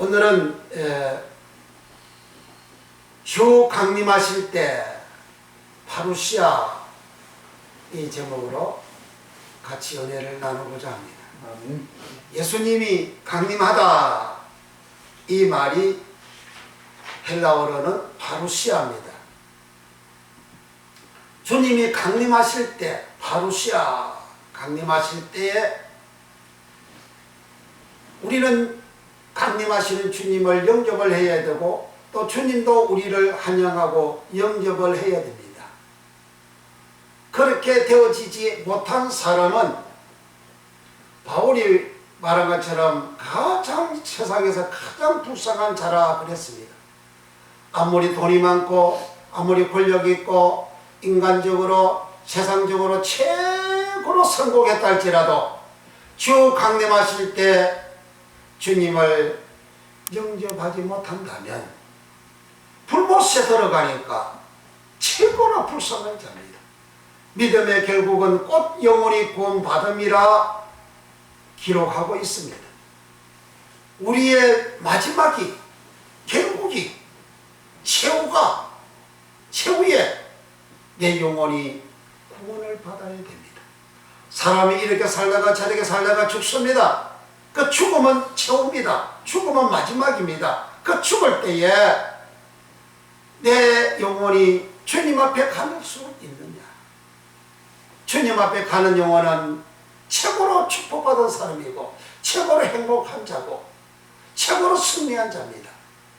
오늘은 주 강림하실 때 파루시아 이 제목으로 같이 은혜를 나누고자 합니다. 예수님이 강림하다 이 말이 헬라어로는 파루시아입니다. 주님이 강림하실 때, 파루시아 강림하실 때에 우리는 강림하시는 주님을 영접을 해야 되고 또 주님도 우리를 환영하고 영접을 해야 됩니다. 그렇게 되어지지 못한 사람은 바울이 말한 것처럼 세상에서 가장 불쌍한 자라 그랬습니다. 아무리 돈이 많고 아무리 권력이 있고 인간적으로 세상적으로 최고로 성공했다 할지라도 주 강림하실 때 주님을 영접하지 못한다면 불못에 들어가니까 최고로 불쌍한 자입니다. 믿음의 결국은 곧 영원히 구원받음이라 기록하고 있습니다. 우리의 마지막이 결국이 최후에 내 영혼이 구원을 받아야 됩니다. 사람이 이렇게 살다가 저렇게 살다가 죽습니다. 그 죽음은 최후입니다. 죽음은 마지막입니다. 그 죽을 때에 내 영혼이 주님 앞에 갈 수 있느냐? 주님 앞에 가는 영혼은 최고로 축복받은 사람이고 최고로 행복한 자고 최고로 승리한 자입니다.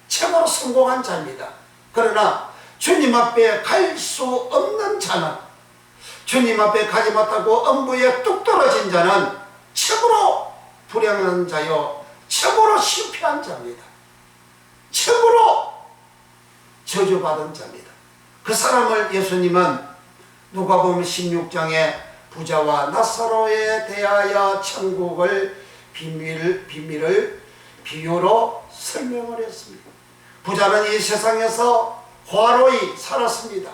최고로 성공한 자입니다. 그러나 주님 앞에 갈 수 없는 자는, 주님 앞에 가지 못하고 엄부에 뚝 떨어진 자는 최고로 불행한 자요 최고로 실패한 자입니다. 최고로 저주받은 자입니다. 그 사람을 예수님은 누가복음 16장에 부자와 나사로에 대하여 천국을 비밀을 비유로 설명을 했습니다. 부자는 이 세상에서 화로히 살았습니다.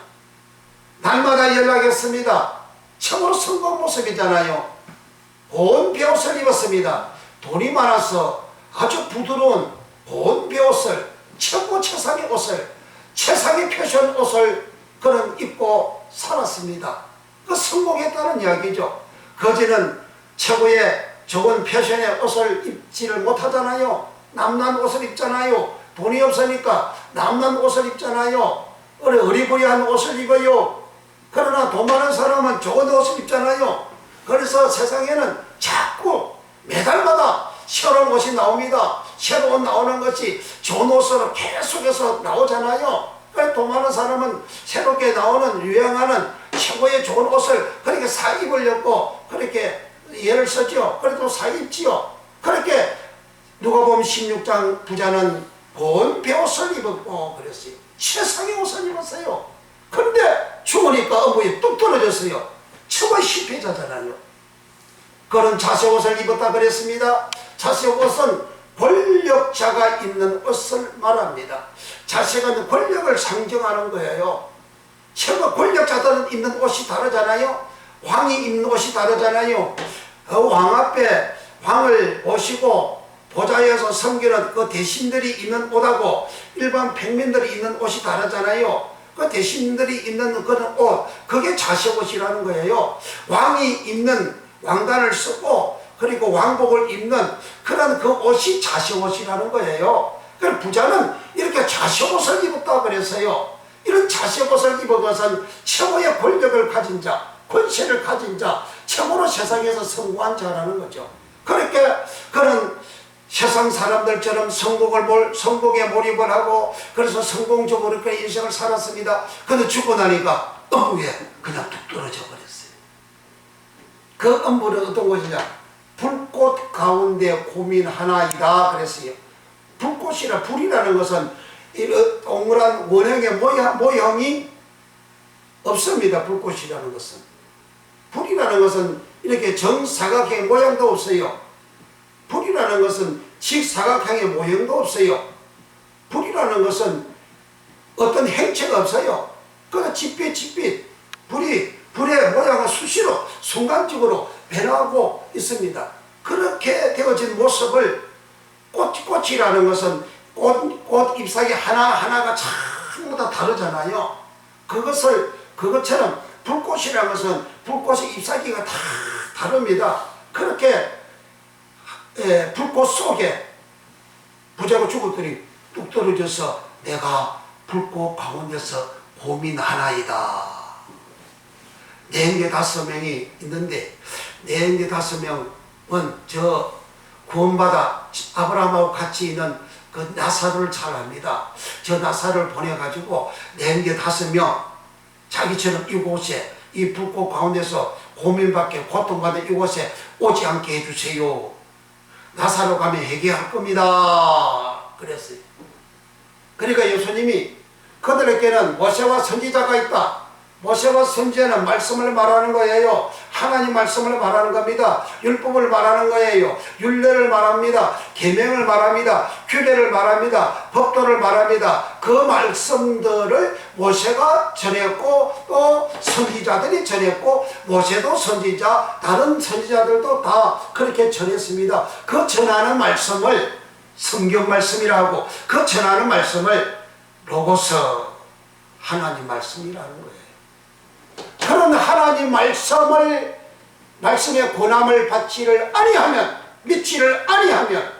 날마다 연락했습니다. 최고로 성공 모습이잖아요. 고운 베옷을 입었습니다. 돈이 많아서 아주 부드러운 고운 베옷을, 최고 최상의 옷을, 최상의 패션 옷을 그는 입고 살았습니다. 그 성공했다는 이야기죠. 거지는 최고의 좋은 패션의 옷을 입지를 못하잖아요. 남난 옷을 입잖아요. 돈이 없으니까 남난 옷을 입잖아요. 어리버리한 옷을 입어요. 그러나 돈 많은 사람은 좋은 옷을 입잖아요. 그래서 세상에는 자꾸 매달마다 새로운 옷이 나옵니다. 새로운 나오는 것이 좋은 옷으로 계속해서 나오잖아요. 그래서 돈 많은 사람은 새롭게 나오는 유행하는 최고의 좋은 옷을 그렇게 사 입으려고 그렇게 예를 쓰죠. 그래도 사 입지요. 그렇게 누가복음 16장 부자는 고운 베옷을 입었고 그랬어요. 최상의 옷을 입었어요. 그런데 죽으니까 어머니 뚝 떨어졌어요. 최고의 실패자잖아요. 그런 자색 옷을 입었다 그랬습니다. 자색 옷은 권력자가 입는 옷을 말합니다. 자색은 권력을 상징하는 거예요. 최고 권력자들은 입는 옷이 다르잖아요. 왕이 입는 옷이 다르잖아요. 왕 앞에 왕을 모시고 보좌에서 섬기는 그 대신들이 입는 옷하고 일반 평민들이 입는 옷이 다르잖아요. 그 대신들이 입는 그런 옷, 그게 자색옷이라는 거예요. 왕이 입는 왕관을 쓰고 그리고 왕복을 입는 그런 그 옷이 자색옷이라는 거예요. 그래서 부자는 이렇게 자색옷을 입었다 그랬어요. 이런 자색옷을 입은 것은 최고의 권력을 가진 자, 권세를 가진 자, 최고로 세상에서 성공한 자라는 거죠. 그렇게 그런 세상 사람들처럼 성공에 몰입을 하고 그래서 성공적으로 그 인생을 살았습니다. 근데 죽고 나니까 엄부에 그냥 뚝 떨어져 버렸어요. 그 엄부는 어떤 것이냐? 불꽃 가운데 고민 하나이다 그랬어요. 불이라는 것은 동그란 원형의 모형이 없습니다. 불꽃이라는 것은. 불이라는 것은 이렇게 정사각형의 모양도 없어요. 불이라는 것은 직사각형의 모형도 없어요. 불이라는 것은 어떤 행체가 없어요. 그러나 불의 모양은 수시로 순간적으로 변하고 있습니다. 그렇게 되어진 모습을 꽃이 불꽃이라는 것은 꽃 잎사귀 하나하나가 전부 다 다르잖아요. 그것처럼 불꽃이라는 것은 불꽃의 잎사귀가 다 다릅니다. 그렇게 불꽃 속에 부자고 죽었더니 뚝 떨어져서 내가 불꽃 가운데서 고민하나이다. 네 형제 5명이 있는데 네 형제 5명은 저 구원받아 아브라함하고 같이 있는 그 나사로를 잘 압니다. 저 나사로를 보내가지고 네 형제 5명 자기처럼 이곳에 이 불꽃 가운데서 고민받게 고통받는 이곳에 오지 않게 해주세요. 나사로 가면 회개할 겁니다. 그랬어요. 그러니까 예수님이 그들에게는 모세와 선지자가 있다. 모세와 선지자는 말씀을 말하는 거예요. 하나님 말씀을 말하는 겁니다. 율법을 말하는 거예요. 율례를 말합니다. 계명을 말합니다. 규례를 말합니다. 법도를 말합니다. 그 말씀들을 모세가 전했고 또 선지자들이 전했고 모세도 선지자 다른 선지자들도 다 그렇게 전했습니다. 그 전하는 말씀을 성경 말씀이라고 그 전하는 말씀을 로고스 하나님 말씀이라는 거예요. 그런 하나님 말씀의 권함을 받지를 아니하면 믿지를 아니하면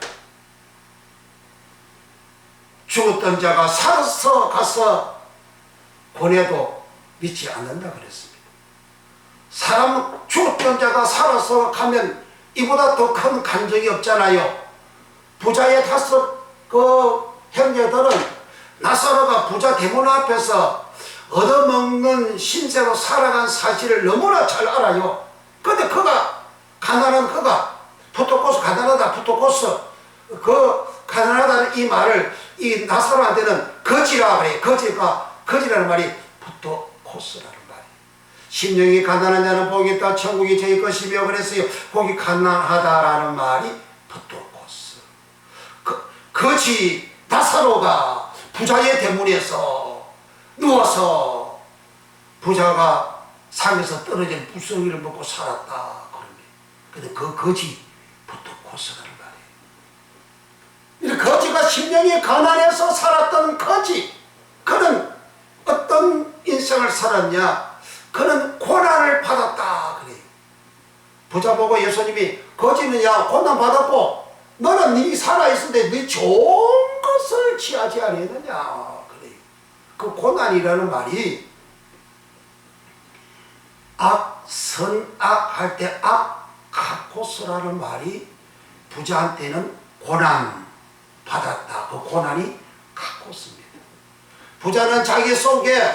죽었던 자가 살아서 가서 권해도 믿지 않는다 그랬습니다. 죽었던 자가 살아서 가면 이보다 더 큰 간적이 없잖아요. 부자의 5 형제들은 나사로가 부자 대문 앞에서 얻어먹는 신세로 살아간 사실을 너무나 잘 알아요. 근데 가난한 푸토코스 가난하다 푸토코스 그 가난하다는 이 말을 이 나사로한테는 거지라 그래. 거지라는 말이 푸토코스라는 말이에요. 심령이 가난한 자는 복이 있다 천국이 저희 것이며 그랬어요. 복이 가난하다라는 말이 푸토코스. 거지 나사로가 부자의 대문에서 누워서 부자가 상에서 떨어진 부스러기를 먹고 살았다. 그런데 그 거지 푸토코스라는 말이에요. 거지가 심령이 가난해서 살았던 거지. 그는 어떤 인생을 살았냐? 그는 고난을 받았다. 그래요. 부자 보고 예수님이 거지는 야 고난 받았고 너는 네 살아있는데 네 좋은 것을 취하지 아니했느냐. 그 고난이라는 말이 선악 할 때 카코스라는 말이 부자한테는 고난 받았다. 그 고난이 카코스입니다. 부자는 자기 속에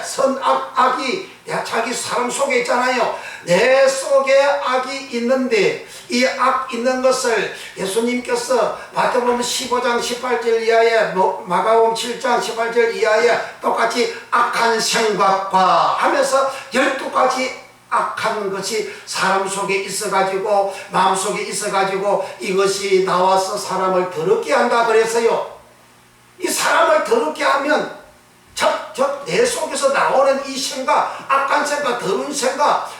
악이 자기 사람 속에 있잖아요. 내 속에 악이 있는데 이 악 있는 것을 예수님께서 마태복음 15장 18절 이하에 마가복음 7장 18절 이하에 똑같이 악한 생각과 하면서 12가지 악한 것이 사람 속에 있어가지고 마음속에 있어가지고 이것이 나와서 사람을 더럽게 한다 그랬어요. 이 사람을 더럽게 하면 내 속에서 나오는 이 생각, 악한 생각, 더러운 생각,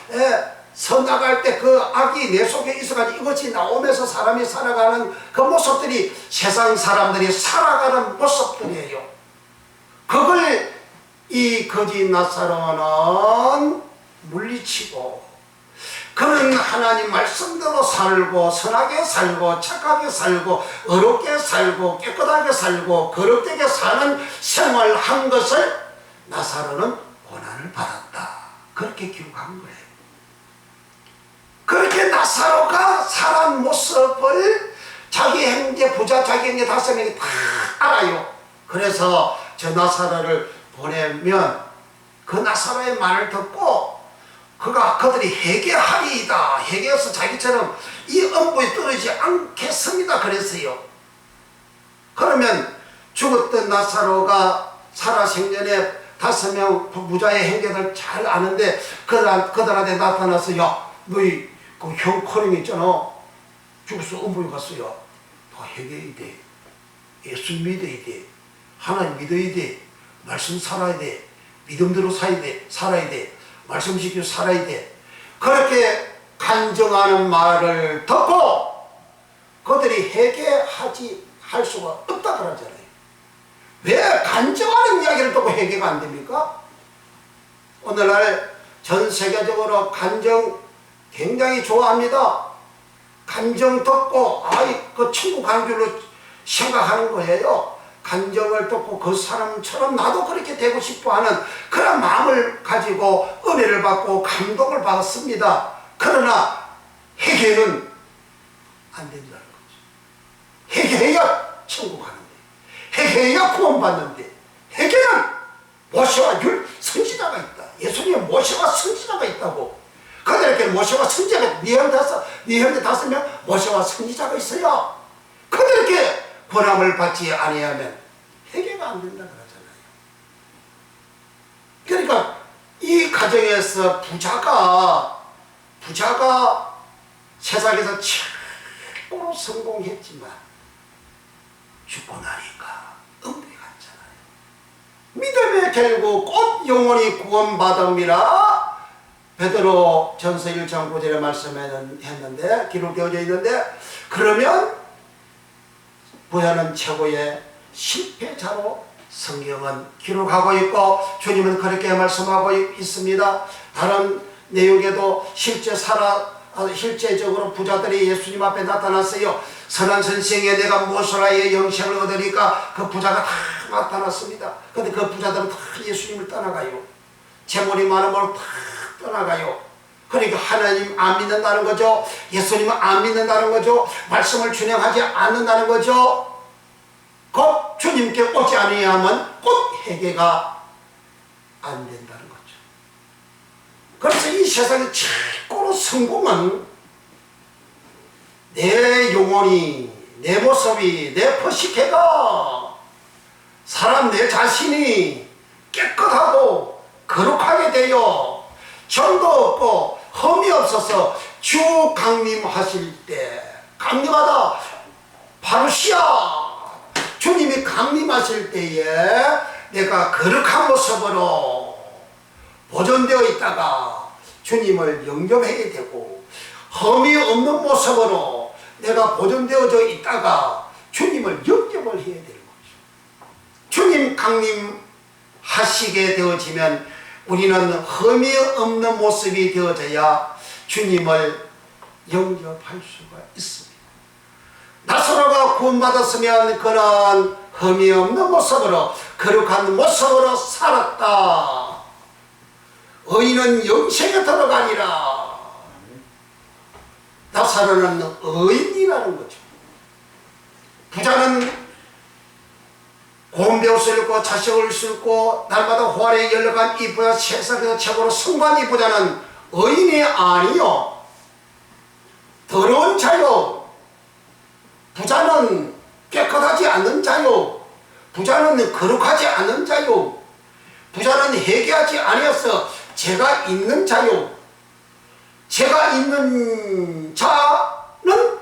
선악할 때 그 악이 내 속에 있어가지고 이것이 나오면서 사람이 살아가는 그 모습들이 세상 사람들이 살아가는 모습들이에요. 그걸 이 거지 나사로는 물리치고 그는 하나님 말씀대로 살고 선하게 살고 착하게 살고 어렵게 살고 깨끗하게 살고 거룩되게 사는 생활한 것을 나사로는 고난을 받았다. 그렇게 기록한 거예요. 그렇게 나사로가 살아온 모습을 자기 형제 부자 자기 형제 5명이 다 알아요. 그래서 저 나사로를 보내면 그 나사로의 말을 듣고 그들이 회개하리이다. 회개해서 자기처럼 이 엄부에 떨어지지 않겠습니다. 그랬어요. 그러면 죽었던 나사로가 살아생전에 5명 부자의 형제들 잘 아는데 그들한테 나타나서 야, 너희 그 형 커링 있잖아. 죽어서 엄부에 갔어요. 다 회개해야 돼. 예수 믿어야 돼. 하나님 믿어야 돼. 말씀 살아야 돼. 믿음대로 살아야 돼. 말씀 지키고 살아야 돼. 그렇게 간증하는 말을 듣고 그들이 회개하지 할 수가 없다 그러잖아요. 왜 간증하는 이야기를 듣고 회개가 안 됩니까? 오늘날 전 세계적으로 간증 굉장히 좋아합니다. 간증 듣고 그 천국 가는 줄로 생각하는 거예요. 간증을 듣고 그 사람처럼 나도 그렇게 되고 싶어하는 그런 마음을 가지고 은혜를 받고 감동을 받습니다. 그러나 회개는 안 된다는 거죠. 회개해야 천국 가는데, 회개해야 구원받는데, 회개는 모세와 선지자가 있다. 예수님은 모세와 선지자가 있다고. 그들에게 모세와 선지자가 네 형제 5명 모세와 선지자가 있어요. 그들에게 권함을 받지 아니하면 회개가 안 된다 그러잖아요. 그러니까 이 가정에서 부자가 세상에서 최고로 성공했지만 죽고 나니까 은폐갔잖아요. 믿음의 결국 곧 영원히 구원받음이라 베드로 전서 1장 9절에 말씀했는데, 기록되어져 있는데, 그러면 부자는 최고의 실패자로 성경은 기록하고 있고 주님은 그렇게 말씀하고 있습니다. 다른 내용에도 실제적으로 부자들이 예수님 앞에 나타났어요. 선한 선생에 내가 무엇을 하여 영생을 얻으니까 그 부자가 다 나타났습니다. 그런데 그 부자들은 다 예수님을 떠나가요. 재물이 많으면 다 떠나가요. 그러니까 하나님 안 믿는다는 거죠. 예수님은 안 믿는다는 거죠. 말씀을 준행하지 않는다는 거죠. 곧 주님께 오지 아니하면 곧 회개가 안 된다는 거죠. 그래서 이 세상의 최고로 성공은 내 영혼이, 내 모습이, 내 포식해가 사람 내 자신이 깨끗하고 거룩하게 되어 정도 없고 흠이 없어서 주 강림하실 때, 강림하다 파루시아 주님이 강림하실 때에 내가 거룩한 모습으로 보존되어 있다가 주님을 영접하게 되고, 흠이 없는 모습으로 내가 보존되어져 있다가 주님을 영접을 해야 되는 거죠. 주님 강림하시게 되어지면 우리는 흠이 없는 모습이 되어져야 주님을 영접할 수가 있습니다. 나사로가 구원받았으면 그는 흠이 없는 모습으로, 거룩한 모습으로 살았다. 의인은 영생에 들어가니라. 나사로는 의인이라는 거죠. 부자는 고운 옷을 입고 자식을 싣고 날마다 호환에 연락한 이 부자, 세상에서 최고로 성공한 이 부자는 의인이 아니요 더러운 자요. 부자는 깨끗하지 않는 자요. 부자는 거룩하지 않은 자요. 부자는 회개하지 아니어서 죄가 있는 자요. 죄가 있는 자는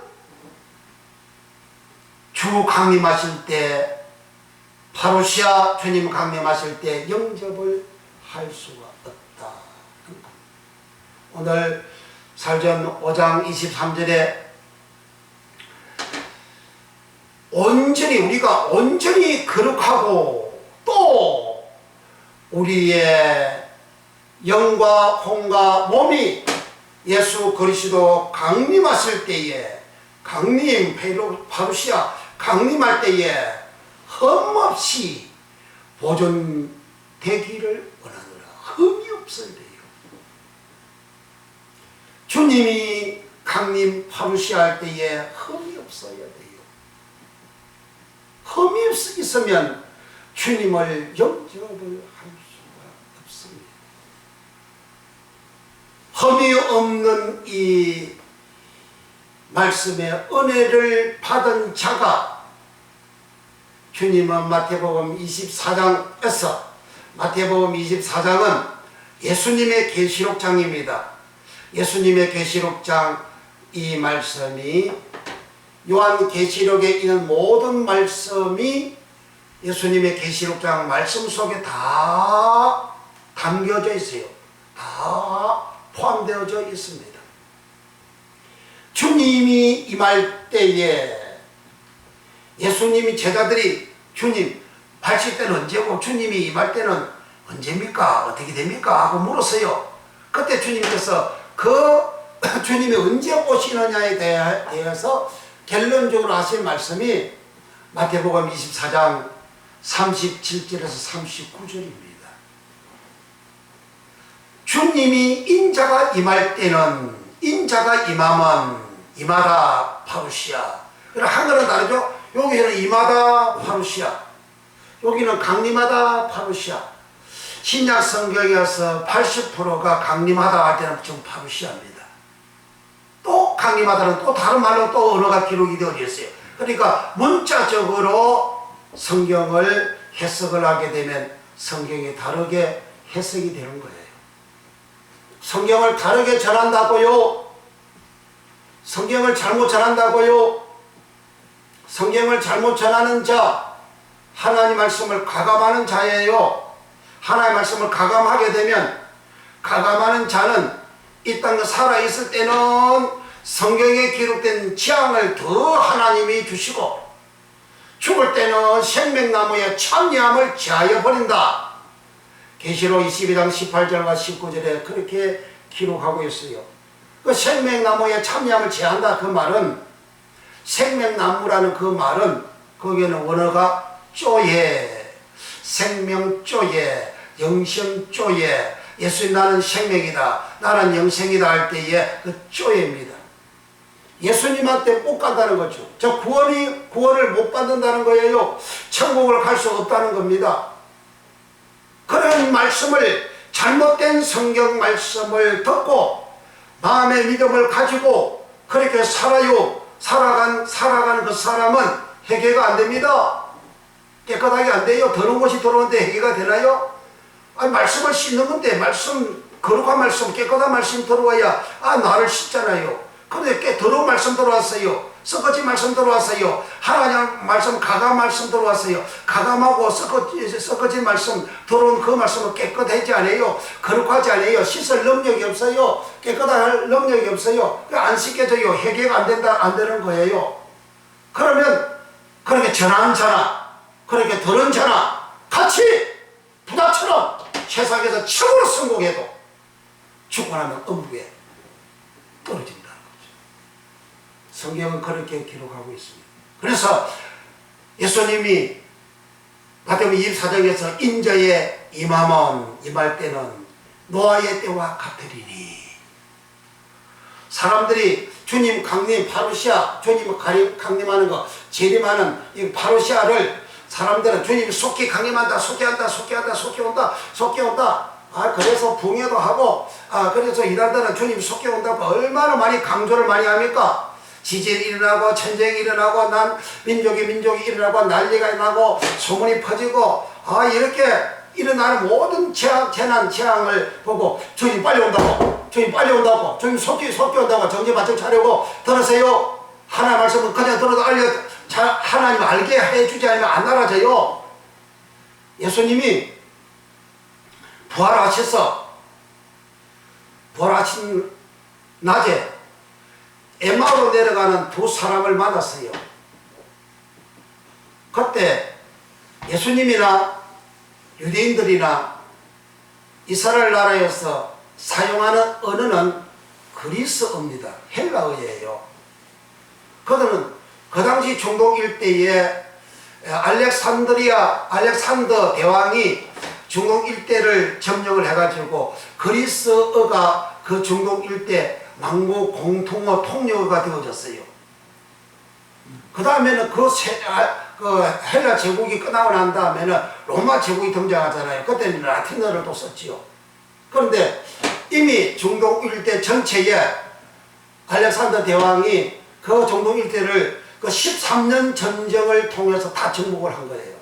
주 강림하실 때, 파루시아 주님 강림하실 때 영접을 할 수가 없다. 오늘 사전 5장 23절에 우리가 온전히 거룩하고 또 우리의 영과 혼과 몸이 예수 그리스도 강림하실 때에, 파루시아 강림할 때에 흠없이 보존되기를 원하노라. 흠이 없어야 돼요. 주님이 강림 파루시아할 때에 흠이 없어야 돼요. 흠이 있으면 주님을 영접을 할 수가 없습니다. 흠이 없는 이 말씀의 은혜를 받은 자가, 주님은 마태복음 24장에서, 마태복음 24장은 예수님의 계시록장입니다. 예수님의 계시록장, 이 말씀이 요한 계시록에 있는 모든 말씀이 예수님의 계시록장 말씀 속에 다 담겨져 있어요. 다 포함되어져이 임할 때에 예수님이 제자들이 주님 발칠 때는 언제고 주님이 임할 때는 언제입니까? 어떻게 됩니까? 하고 물었어요. 그때 주님께서 그 주님이 언제 오시느냐에 대해서 결론적으로 하신 말씀이 마태복음 24장 37절에서 39절입니다. 주님이 인자가 임할 때는 인자가 임하면 임하다 파루시아. 한글은 다르죠? 여기는 임하다 파루시아, 여기는 강림하다 파루시아. 신약 성경에서 80%가 강림하다 할 때는 지금 파루시아입니다. 또 강림하다는 또 다른 말로 또 언어가 기록이 되어 있어요. 그러니까 문자적으로 성경을 해석을 하게 되면 성경이 다르게 해석이 되는 거예요. 성경을 다르게 전한다고요? 성경을 잘못 전한다고요? 성경을 잘못 전하는 자, 하나님 말씀을 가감하는 자예요. 하나님 말씀을 가감하게 되면, 가감하는 자는 이 땅에 살아있을 때는 성경에 기록된 재앙을 더 하나님이 주시고, 죽을 때는 생명나무의 참여함을 제하여 버린다. 계시록 22장 18절과 19절에 그렇게 기록하고 있어요. 그 생명나무의 참여함을 제한다, 그 말은, 생명나무라는 그 말은 거기에는 원어가 쪼예, 생명쪼예, 영생쪼예, 예수님 나는 생명이다, 나는 영생이다 할 때에 그 쪼예입니다. 예수님한테 못 간다는 거죠. 저 구원을 못 받는다는 거예요. 천국을 갈 수 없다는 겁니다. 그런 말씀을, 잘못된 성경 말씀을 듣고 마음의 믿음을 가지고 그렇게 살아가는 그 사람은 해결가 안 됩니다. 깨끗하게 안 돼요. 더러운 것이 들어오는데 해결가 되나요? 아니, 말씀을 씻는 건데, 거룩한 말씀, 깨끗한 말씀 들어와야 나를 씻잖아요. 그런데 더러운 말씀 들어왔어요. 썩어진 말씀 들어왔어요. 하나님 말씀, 가감 말씀 들어왔어요. 가감하고 썩어진 말씀 들어온 그 말씀은 깨끗하지 않아요. 거룩하지 않아요. 씻을 능력이 없어요. 깨끗할 능력이 없어요. 안 씻겨져요. 해결가 안 되는 거예요. 그러면 그렇게 전한 자나 그렇게 들은 자나 같이 부자처럼 세상에서 최고로 성공해도 죽고 나면 음부에 떨어진다는 거죠. 성경은 그렇게 기록하고 있습니다. 그래서 예수님이 마태복음 24장에서 인자의 임할 때는 노아의 때와 같으리니, 사람들이 주님 강림, 파루시아, 주님 강림하는 거, 재림하는 이 파루시아를 사람들은 주님이 속히 강림한다, 속히 한다, 속히 한다, 속히 온다, 속히 온다. 그래서 붕해도 하고, 그래서 이단들은 주님이 속히 온다고 얼마나 많이 강조를 많이 합니까? 지진이 일어나고, 전쟁이 일어나고, 민족이 일어나고, 난리가 나고, 소문이 퍼지고, 이렇게 일어나는 모든 재앙을 보고, 주님 빨리 온다고, 주님 빨리 온다고, 주님 속히 온다고 정신바짝 차리고 들으세요. 하나님 말씀은 그냥 들어도 하나님 알게 해주지 않으면 안 알아져요. 예수님이 부활하신 낮에 에마우로 내려가는 두 사람을 만났어요. 그때 예수님이나 유대인들이나 이스라엘 나라에서 사용하는 언어는 그리스어입니다. 헬라어예요. 그들은 그 당시 중동 일대에 알렉산더 대왕이 중동 일대를 점령을 해가지고 그리스어가 그 중동 일대 왕국 공통어 통역어가 되어졌어요. 그 다음에는 그 헬라 제국이 끝나고 난 다음에는 로마 제국이 등장하잖아요. 그때는 라틴어를 또 썼지요. 그런데 이미 중동 일대 전체에 알렉산더 대왕이 그 중동 일대를 그 13년 전쟁을 통해서 다 정복을 한 거예요.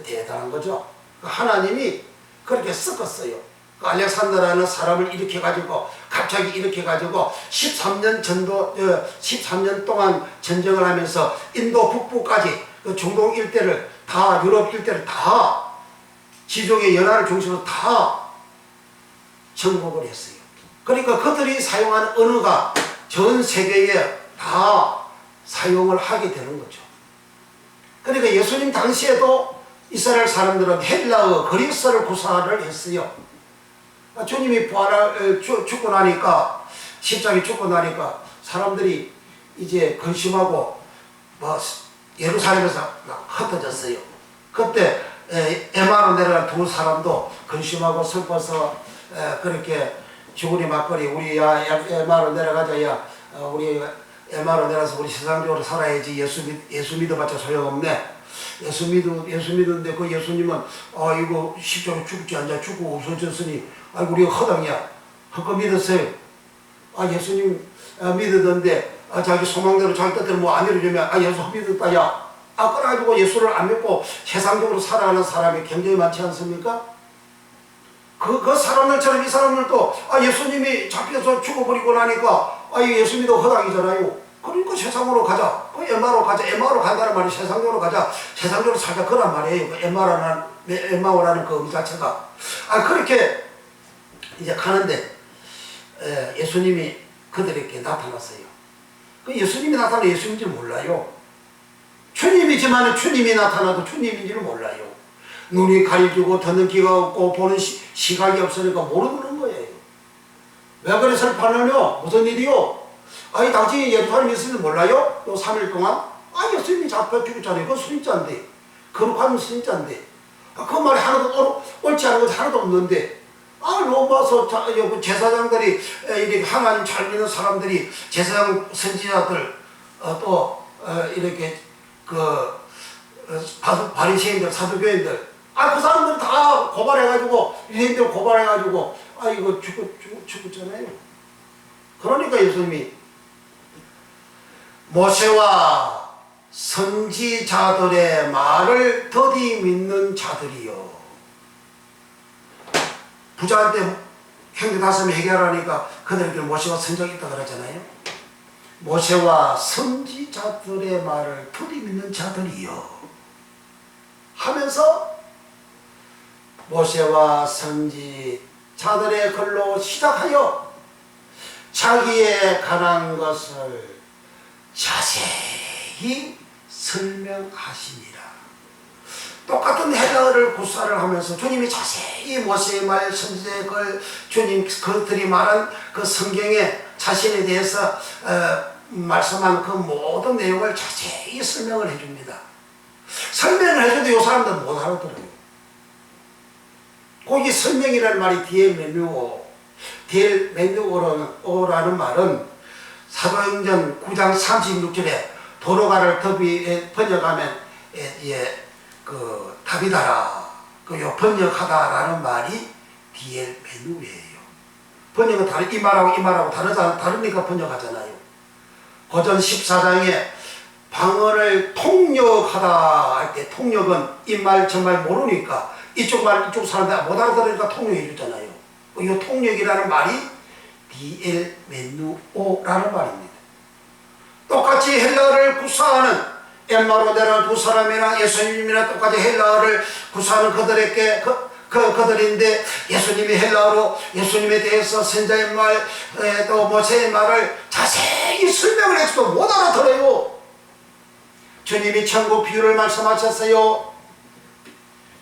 대단한 거죠. 하나님이 그렇게 섞었어요. 그 알렉산더라는 사람을 일으켜가지고 갑자기 일으켜가지고 13년 동안 전쟁을 하면서 인도 북부까지 그 중동 일대를 다, 유럽 일대를 다 지중해 연안을 중심으로 다 정복을 했어요. 그러니까 그들이 사용하는 언어가 전 세계에 다 사용을 하게 되는 거죠. 그러니까 예수님 당시에도 이스라엘 사람들은 헬라어, 그리스어를 구사를 했어요. 주님이 죽고 나니까, 십자가에 죽고 나니까 사람들이 이제 근심하고 예루살렘에서 흩어졌어요. 그때 에마로 내려간 두 사람도 근심하고 슬퍼서 그렇게 죽으리 막거리, 우리 에마로 내려가자, 우리 에마로 내려서 우리 세상적으로 살아야지, 예수 믿어봤자 소용없네. 예수 믿었는데 그 예수님은 이거 십자가에 죽지 않냐, 죽고 없어졌으니 아이고 우리가 허당이야. 그거 믿었어요. 예수님 믿었는데 자기 소망대로 자기 뜻대로 뭐 안 이루어지면 예수 믿었다, 야. 그래가지고 예수를 안 믿고 세상적으로 살아가는 사람이 굉장히 많지 않습니까? 그 사람들처럼 이 사람들도 예수님이 잡혀서 죽어버리고 나니까 예수 믿어 허당이잖아요. 그러니까 세상으로 가자. 에마로 가자. 에마로 간다는 말이 세상적으로 가자. 세상적으로 살자. 그란 말이에요. 에마오라는 그 의미 자체가. 그렇게 이제 가는데 예수님이 그들에게 나타났어요. 그 예수님이 나타나면 예수님인지 몰라요. 주님이지만 주님이 나타나도 주님인지를 몰라요. 눈이 가려지고 듣는 귀가 없고 보는 시각이 없으니까 모르는 거예요. 왜 그래 슬퍼하느냐? 무슨 일이요? 당신이 예루살렘에 있으면 몰라요? 또 3일 동안? 예수님이 잡혀 죽었잖아요. 그건 순자인데. 거룩한 순자인데. 그 말이 하나도 옳지 않은 것이 하나도 없는데. 로마서 제사장들이, 이렇게 하나님 잘 믿는 사람들이, 제사장 선지자들, 또, 이렇게, 바리새인들, 사두교인들, 그 사람들 다 고발해가지고, 유대인들 고발해가지고, 이거 죽었잖아요. 그러니까 예수님이 모세와 선지자들의 말을 더디 믿는 자들이요. 부자한테 형제 5명 해결하니까 그들에게 모세와 선지자가 있다 그러잖아요. 모세와 선지자들의 말을 더디 믿는 자들이요 하면서 모세와 선지자들의 글로 시작하여 자기에 관한 것을 자세히 설명하시니라. 똑같은 헬라어를 구사를 하면서 주님이 자세히 모세의 말, 선지자의 글, 주님 그들이 말한 그 성경에 자신에 대해서 말씀한 그 모든 내용을 자세히 설명을 해줍니다. 설명을 해줘도 이 사람들은 못 알아들어요. 거기 설명이라는 말이 디엘메누오라는 말은 사도행전 9장 36절에 도로가를 번역하면 답이다라, 번역하다라는 말이 디엘메누예요. 번역은 이 말하고 다르니까 번역하잖아요. 고전 14장에 방언을 통역하다 할 때 통역은 이 말 저 말 모르니까 이쪽 사람들 못 알아들으니까 통역해 주잖아요. 이 통역이라는 말이 디엘메누오라는 말입니다. 똑같이 헬라어를 구사하는 엠마로 내려간 두 사람이나 예수님이나 똑같이 헬라어를 구사하는 그들에게 그들인데 예수님이 헬라어로 예수님에 대해서 선자의 말, 또 모세의 말을 자세히 설명을 해서도 못 알아들어요. 주님이 천국 비유를 말씀하셨어요.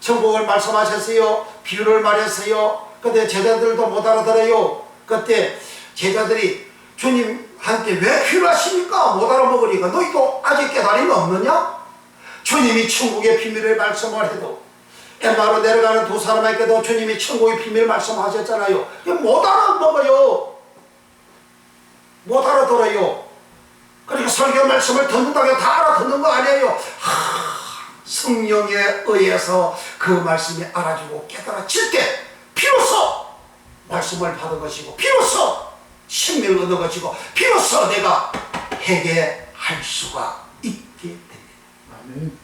천국을 말씀하셨어요. 비유를 말했어요. 근데 제자들도 못 알아들어요. 그때 제자들이 주님한테 왜 필요하십니까? 못 알아먹으니까 너희도 아직 깨달음이 없느냐? 주님이 천국의 비밀을 말씀을 해도 엠마로 내려가는 두 사람에게도 주님이 천국의 비밀을 말씀하셨잖아요. 못 알아먹어요. 못 알아들어요. 그러니까 설교 말씀을 듣는다고 다 알아듣는 거 아니에요. 성령에 의해서 그 말씀이 알아주고 깨달아질 때 비로소 말씀을 받은 것이고 비로소 생명을 얻은 것이고 비로소 내가 회개할 수가 있게 됩니다. 아멘.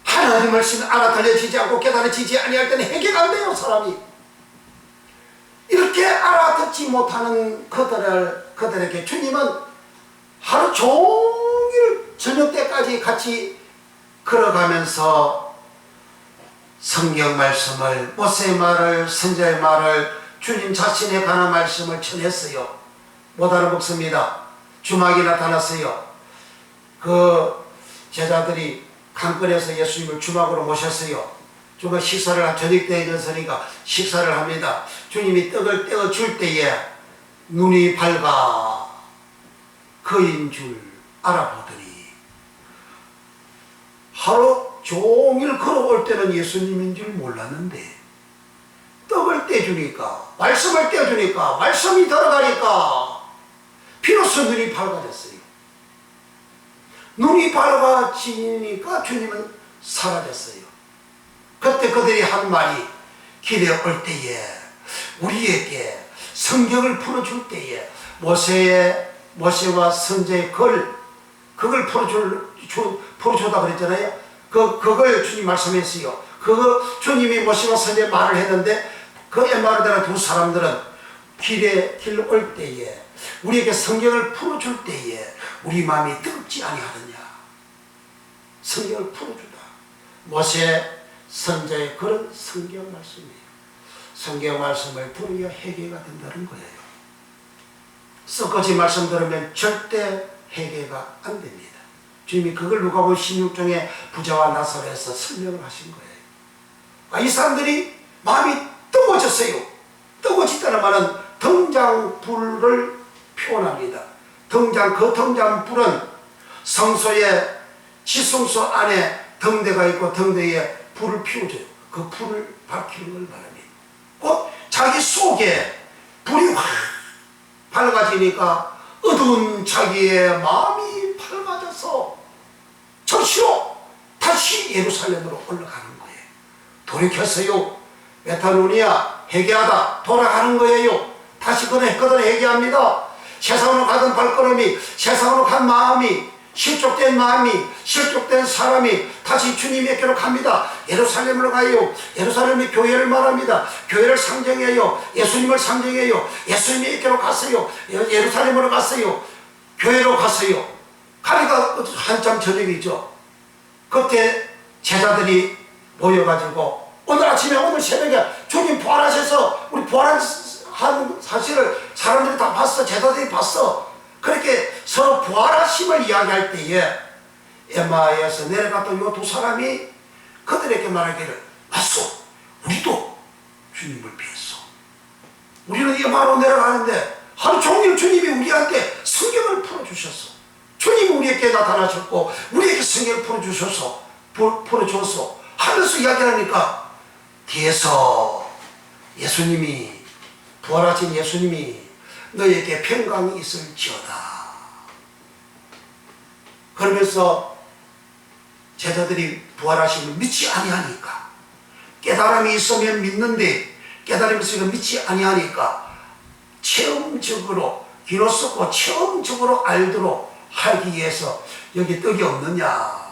하나님 말씀이 알아들려지지 않고 깨달아지지 아니할 때는 회개가 안 돼요. 사람이 이렇게 알아듣지 못하는 그들에게 주님은 하루 종일 저녁 때까지 같이 걸어가면서 성경 말씀을, 모세의 말을, 선지자의 말을, 주님 자신에 관한 말씀을 전했어요. 못 알아먹습니다. 주막이 나타났어요. 그 제자들이 강권에서 예수님을 주막으로 모셨어요. 주가 식사를 저녁 때에 일어서니까 식사를 합니다. 주님이 떡을 떼어 줄 때에 눈이 밝아 그인 줄 알아보더니 하루 종일 걸어올 때는 예수님인 줄 몰랐는데 떡을 떼주니까 말씀을 떼주니까 말씀이 들어가니까 비로소 눈이 밝아졌어요. 눈이 밝아지니까 주님은 사라졌어요. 그때 그들이 한 말이 길에 올 때에 우리에게 성경을 풀어줄 때에 모세와 선지자의 그걸 풀어주다 그랬잖아요. 그걸 주님 말씀했어요. 주님이 모세와 선지자의 말을 했는데 그의 말을 들은 두 사람들은 길 올 때에 우리에게 성경을 풀어줄 때에 우리 마음이 뜨겁지 아니하느냐. 성경을 풀어주다. 모세 선지자의 그런 성경 말씀이에요. 성경 말씀을 들어야 회개가 된다는 거예요. 썩어지 말씀 들으면 절대 회개가 안 됩니다. 주님이 그걸 누가복음 16장에 부자와 나사로에서 설명을 하신 거예요. 이 사람들이 마음이 뜨거워졌어요. 뜨거워졌다는 말은 등잔불을 표현합니다. 그 등잔불은 성소의 지성소 안에 등대가 있고 등대에 불을 피워줘요. 그 불을 밝히는 걸 말합니다. 곧 자기 속에 불이 확 밝아지니까 어두운 자기의 마음이 밝아져서 저시로 다시 예루살렘으로 올라가는 거예요. 돌이켰어요. 메타노니아 회개하다 돌아가는 거예요. 다시 그는 회개합니다. 세상으로 가던 발걸음이, 세상으로 간 마음이, 실족된 마음이, 실족된 사람이 다시 주님에게로 갑니다. 예루살렘으로 가요. 예루살렘이 교회를 말합니다. 교회를 상정해요. 예수님을 상정해요. 예수님에게로 갔어요. 예루살렘으로 갔어요. 교회로 갔어요. 가니까 한참 저녁이죠. 그때 제자들이 모여가지고 오늘 새벽에 주님 부활하셔서 우리 부활한 사실을 사람들이 다 봤어. 제자들이 봤어. 그렇게 서로 부활하심을 이야기할 때에 에마에서 내려갔던 이 두 사람이 그들에게 말하기를 맞소. 우리도 주님을 뵀어. 우리는 에마로 내려가는데 하루 종일 주님이 우리한테 성경을 풀어주셨어. 주님이 우리에게 나타나셨고 우리에게 성경을 풀어줬어 하면서 이야기하니까 뒤에서 예수님이 부활하신 예수님이 너에게 평강이 있을지어다. 그러면서 제자들이 부활하심을 믿지 아니하니까 깨달음이 있으면 믿는데 깨달음이 있으면 믿지 아니하니까 체험적으로 귀로 쏟고 체험적으로 알도록 하기 위해서 여기 떡이 없느냐.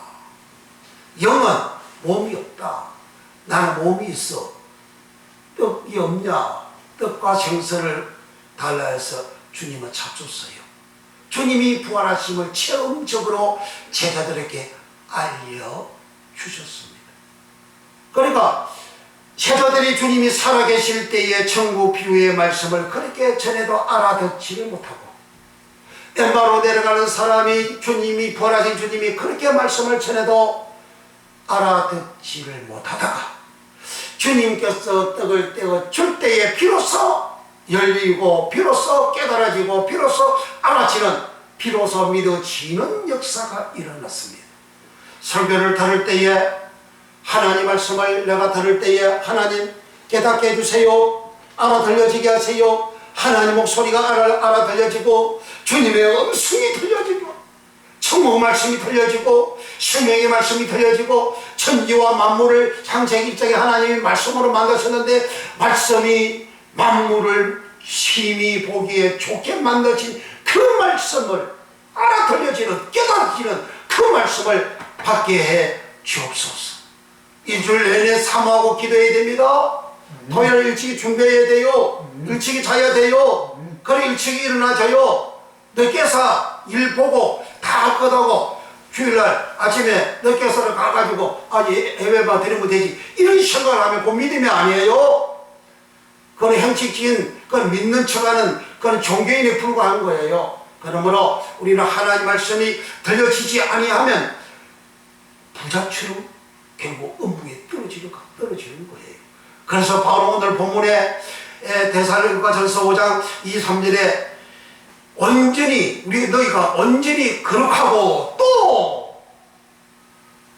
영은 몸이 없다. 나는 몸이 있어. 떡이 없냐. 떡과 생선을 달라해서 주님은 찾줬어요. 주님이 부활하심을 체험적으로 제자들에게 알려주셨습니다. 그러니까 제자들이 주님이 살아계실 때의 천국 비유의 말씀을 그렇게 전해도 알아듣지를 못하고 엠마로 내려가는 사람이 주님이 부활하신 주님이 그렇게 말씀을 전해도 알아듣지를 못하다가 주님께서 떡을 떼어 줄 때에 비로소 열리고 비로소 깨달아지고 비로소 알아지는 비로소 믿어지는 역사가 일어났습니다. 설교를 들을 때에 하나님 말씀을 내가 들을 때에 하나님 깨닫게 해주세요. 알아들려지게 하세요. 하나님 목소리가 알아들려지고 주님의 음성이 들려지고 천국 말씀이 들려지고 생명의 말씀이 들려지고 천지와 만물을 창세기 1장에 하나님이 말씀으로 만드셨는데 말씀이 만물을 심히 보기에 좋게 만드신 그 말씀을 알아들려지는 깨달아지는 그 말씀을 받게 해 주옵소서. 일주일 내내 사모하고 기도해야 됩니다. 토요일 일찍이 준비해야 돼요. 일찍이 자야 돼요. 그래 일찍이 일어나줘요. 늦게서 일 보고 다 끝하고 주일날 아침에 늦게서 가가지고 예배만 드리면 되지 이런 생각을 하면 그 믿음이 아니에요. 그건 형식적인 그건 믿는 척하는 그건 종교인에 불과한 거예요. 그러므로 우리는 하나님 말씀이 들려지지 아니하면 부자처럼 결국 음부에 떨어지는 거예요. 그래서 바로 오늘 본문에 데살로니가전서 5장 2, 3절에 온전히 너희가 온전히 거룩하고 또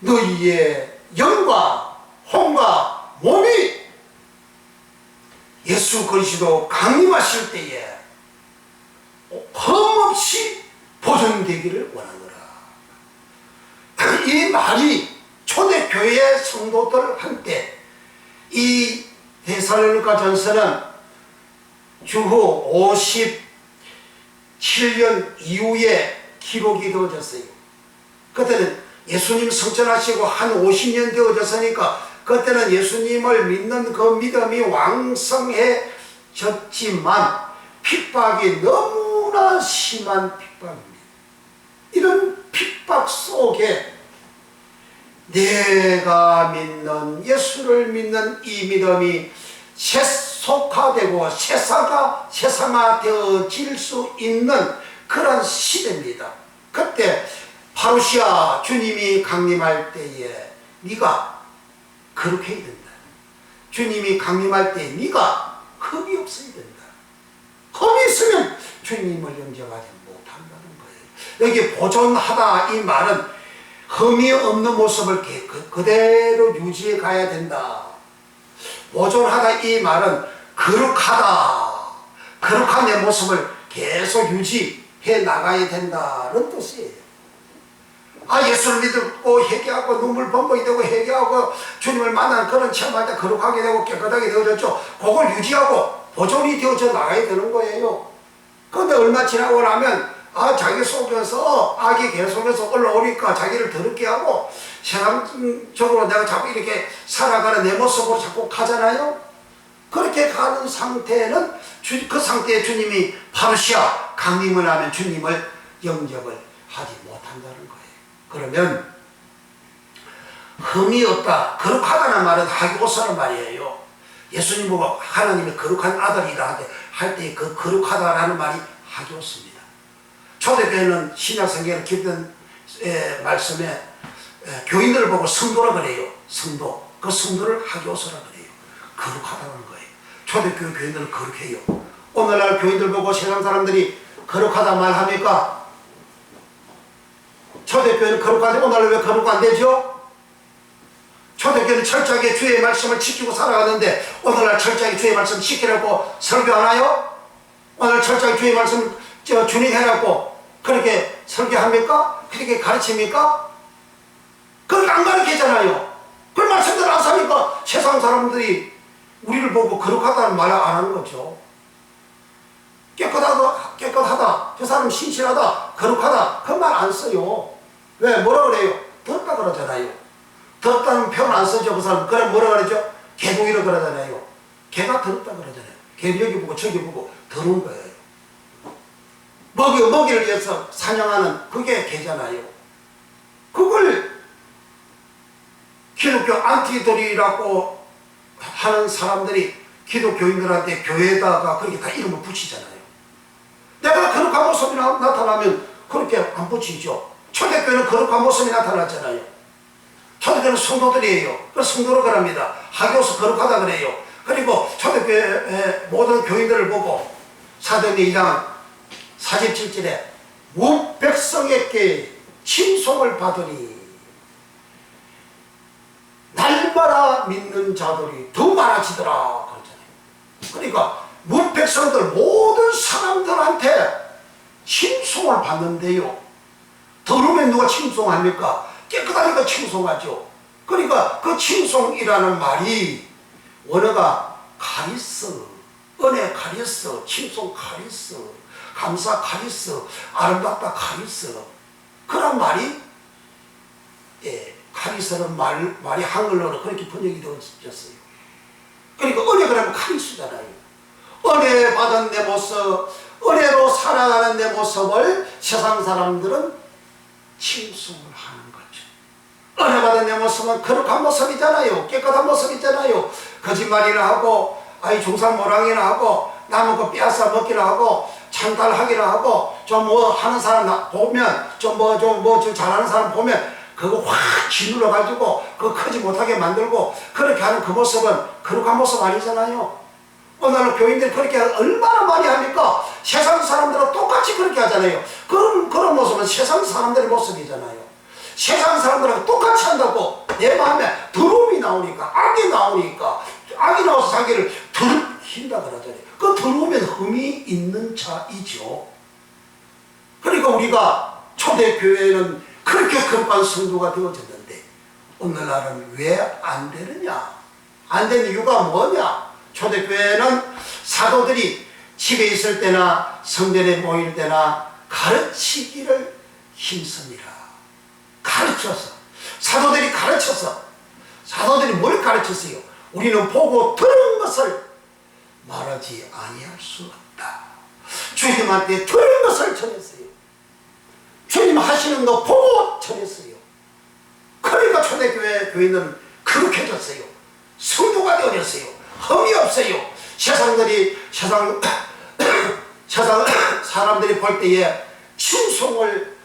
너희의 영과 혼과 몸이 예수 그리스도 강림하실 때에 흠없이 보존되기를 원하노라. 이 말이 초대교회 성도들한테 이 데살로니가전서는 주후 57년 이후에 기록이 되어졌어요. 그때는 예수님 성천하시고 한 50년 되어졌으니까 그때는 예수님을 믿는 그 믿음이 왕성해졌지만 핍박이 너무나 심한 핍박입니다. 이런 핍박 속에 내가 믿는 예수를 믿는 이 믿음이 세속화되고 세상화되어질 수 있는 그런 시대입니다. 그때 파루시아 주님이 강림할 때에 네가 그렇게 해야 된다. 주님이 강림할 때 네가 흠이 없어야 된다. 흠이 있으면 주님을 영접하지 못한다는 거예요. 여기 보존하다 이 말은 흠이 없는 모습을 그대로 유지해 가야 된다. 보존하다 이 말은 거룩하다. 거룩한 내 모습을 계속 유지해 나가야 된다는 뜻이에요. 예수를 믿고 회개하고 눈물 범벅이 되고 회개하고 주님을 만난 그런 체험할 때 거룩하게 되고 깨끗하게 되어졌죠. 그걸 유지하고 보존이 되어져 나가야 되는 거예요. 그런데 얼마 지나고 나면 자기 속에서 악이 계속해서 올라오니까 자기를 더럽게 하고 세상적으로 내가 자꾸 이렇게 살아가는 내 모습으로 자꾸 가잖아요. 그렇게 가는 상태는 그 상태에 주님이 파루시아 강림을 하면 주님을 영접을 하지 못한다는 거예요. 그러면 흠이 없다, 거룩하다는 말은 하기오스라는 말이에요. 예수님 보고 하나님의 거룩한 아들이라 할 때 그 거룩하다라는 말이 하기오스입니다. 초대교회는 신약성경에 기록된 말씀에 교인들을 보고 성도라 그래요. 성도. 그 성도를 하기오스라 그래요. 거룩하다는 거예요. 초대교회 교인들은 거룩해요. 오늘날 교인들 보고 세상 사람들이 거룩하다 말합니까? 초대교회는 거룩한데 오늘날 왜 거룩 안 되죠? 초대교회는 철저하게 주의 말씀을 지키고 살아가는데 오늘날 철저하게 주의 말씀 지키라고 설교하나요? 오늘 철저하게 주의 말씀 준행해라고 그렇게 설교합니까? 그렇게 가르칩니까? 그렇게 안 가르치잖아요. 그 말씀대로 안 사니까 세상 사람들이 우리를 보고 거룩하다는 말을 안 하는 거죠. 깨끗하다, 저 사람 신실하다, 거룩하다, 그 말 안 써요. 왜? 뭐라 그래요? 더럽다 그러잖아요. 더럽다는 표현 안 쓰죠. 그 사람. 그래 뭐라 그러죠? 개동이라 그러잖아요. 개가 더럽다 그러잖아요. 개는 여기 보고 저기 보고 더러운 거예요. 먹이를 위해서 사냥하는 그게 개잖아요. 그걸 기독교 안티들이라고 하는 사람들이 기독교인들한테 교회에다가 그렇게 다 이름을 붙이잖아요. 내가 거룩한 모습이 나타나면 그렇게 안 붙이죠. 초대교회는 거룩한 모습이 나타났잖아요. 초대교회는 성도들이에요. 그래서 성도로 그럽니다. 하기오스 거룩하다 그래요. 그리고 초대교회 모든 교인들을 보고 사도행전 2장 47절에 온 백성에게 칭송을 받으니 날마다 믿는 자들이 더 많아지더라 그러잖아요. 그러니까 문 백성들 모든 사람들한테 칭송을 받는데요. 더러우면 누가 칭송합니까? 깨끗하니까 칭송하죠. 그러니까 그 칭송이라는 말이 원어가 카리스, 은혜 카리스, 칭송 카리스, 감사 카리스, 아름답다 카리스, 그런 말이 카리스는 말이 한글로는 그렇게 번역이 되어졌어요. 그러니까 은혜 그러면 카리스잖아요. 은혜 받은 내 모습, 은혜로 살아가는 내 모습을 세상 사람들은 칭송을 하는 거죠. 은혜 받은 내 모습은 거룩한 모습이잖아요. 깨끗한 모습이잖아요. 거짓말이나 하고 중상모랑이나 하고 남은 거 빼앗아 먹기나 하고 창탈하기나 하고 좀 뭐 하는 사람 보면 좀 잘하는 사람 보면 그거 확 쥐눌러가지고 그거 크지 못하게 만들고 그렇게 하는 그 모습은 거룩한 모습 아니잖아요. 오늘 교인들이 그렇게 얼마나 많이 합니까? 세상 사람들은 똑같이 그렇게 하잖아요. 그런 모습은 세상 사람들의 모습이잖아요. 세상 사람들하고 똑같이 한다고 내 마음에 더러움이 나오니까, 악이 나오니까, 악이 나와서 자기를 더럽힌다 그러잖아요. 그 더러우면 흠이 있는 자이죠. 그러니까 우리가 초대교회는 그렇게 거룩한 성도가 되어졌는데 오늘날은 왜 안 되느냐? 안 되는 이유가 뭐냐? 초대교회는 사도들이 집에 있을 때나 성전에 모일 때나 가르치기를 힘씁니다. 가르쳐서, 사도들이 가르쳐서, 사도들이 뭘 가르쳤어요? 우리는 보고 들은 것을 말하지 아니할 수 없다. 주님한테 들은 것을 전했어요. 주님 하시는 거 보고 전했어요. 그러니까 초대교회 교인은 거룩해졌어요. 성도가 되어졌어요. 흠이 없어요. 세상 사람들이 볼 때에 칭송을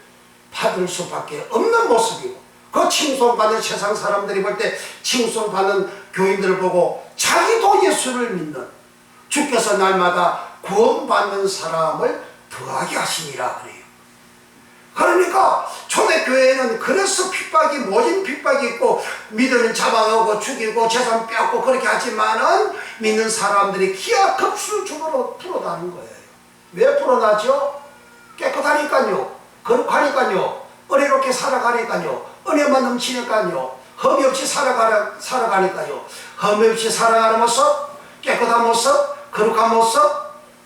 받을 수밖에 없는 모습이고, 그 칭송받는 세상 사람들이 볼 때 칭송받는 교인들을 보고 자기도 예수를 믿는, 주께서 날마다 구원받는 사람을 더하게 하시니라 그래요. 그러니까 초대교회는 그래서 핍박이, 모진 핍박이 있고 믿으면 잡아가고 죽이고 재산 빼앗고 그렇게 하지만은 믿는 사람들이 기하급수적으로 풀어나는 거예요. 왜 풀어나죠? 깨끗하니까요. 거룩하니까요. 은혜롭게 살아가니까요. 은혜만 넘치니까요. 흠이 없이 살아가니까요. 흠이 없이 살아가는 모습, 깨끗한 모습, 거룩한 모습,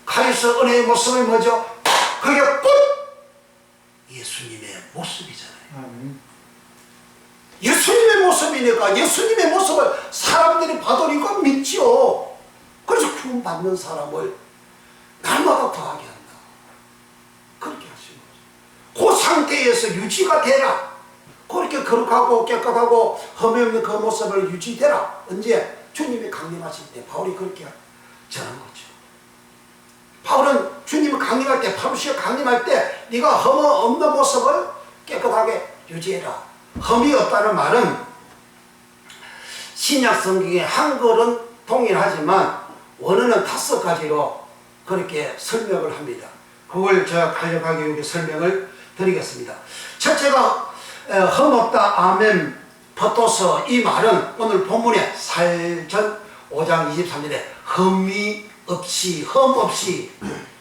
카리스 은혜의 모습이 뭐죠? 그게 꼭 예수님의 모습이잖아요. 예수님의 모습이니까 예수님의 모습을 사람들이 받으니까 믿지요. 그래서 구원받는 사람을 날마다 더하게 한다. 그렇게 하신 거죠. 그 상태에서 유지가 되라. 그렇게 거룩하고 깨끗하고 흠이 없는 그 모습을 유지되라. 언제? 주님이 강림하실 때 바울이 그렇게 전한 거죠. 바울은 주님이 강림할 때, 파루시아 강림할 때 네가 흠 없는 모습을 깨끗하게 유지해라. 흠이 없다는 말은 신약 성경의 한글은 동일하지만 원어는 5가지로 그렇게 설명을 합니다. 그걸 제가 간략하게 여기 설명을 드리겠습니다. 첫째가 흠 없다 아멘 버토서, 이 말은 오늘 본문에 살전 5장 23절에 흠이 없이, 흠 없이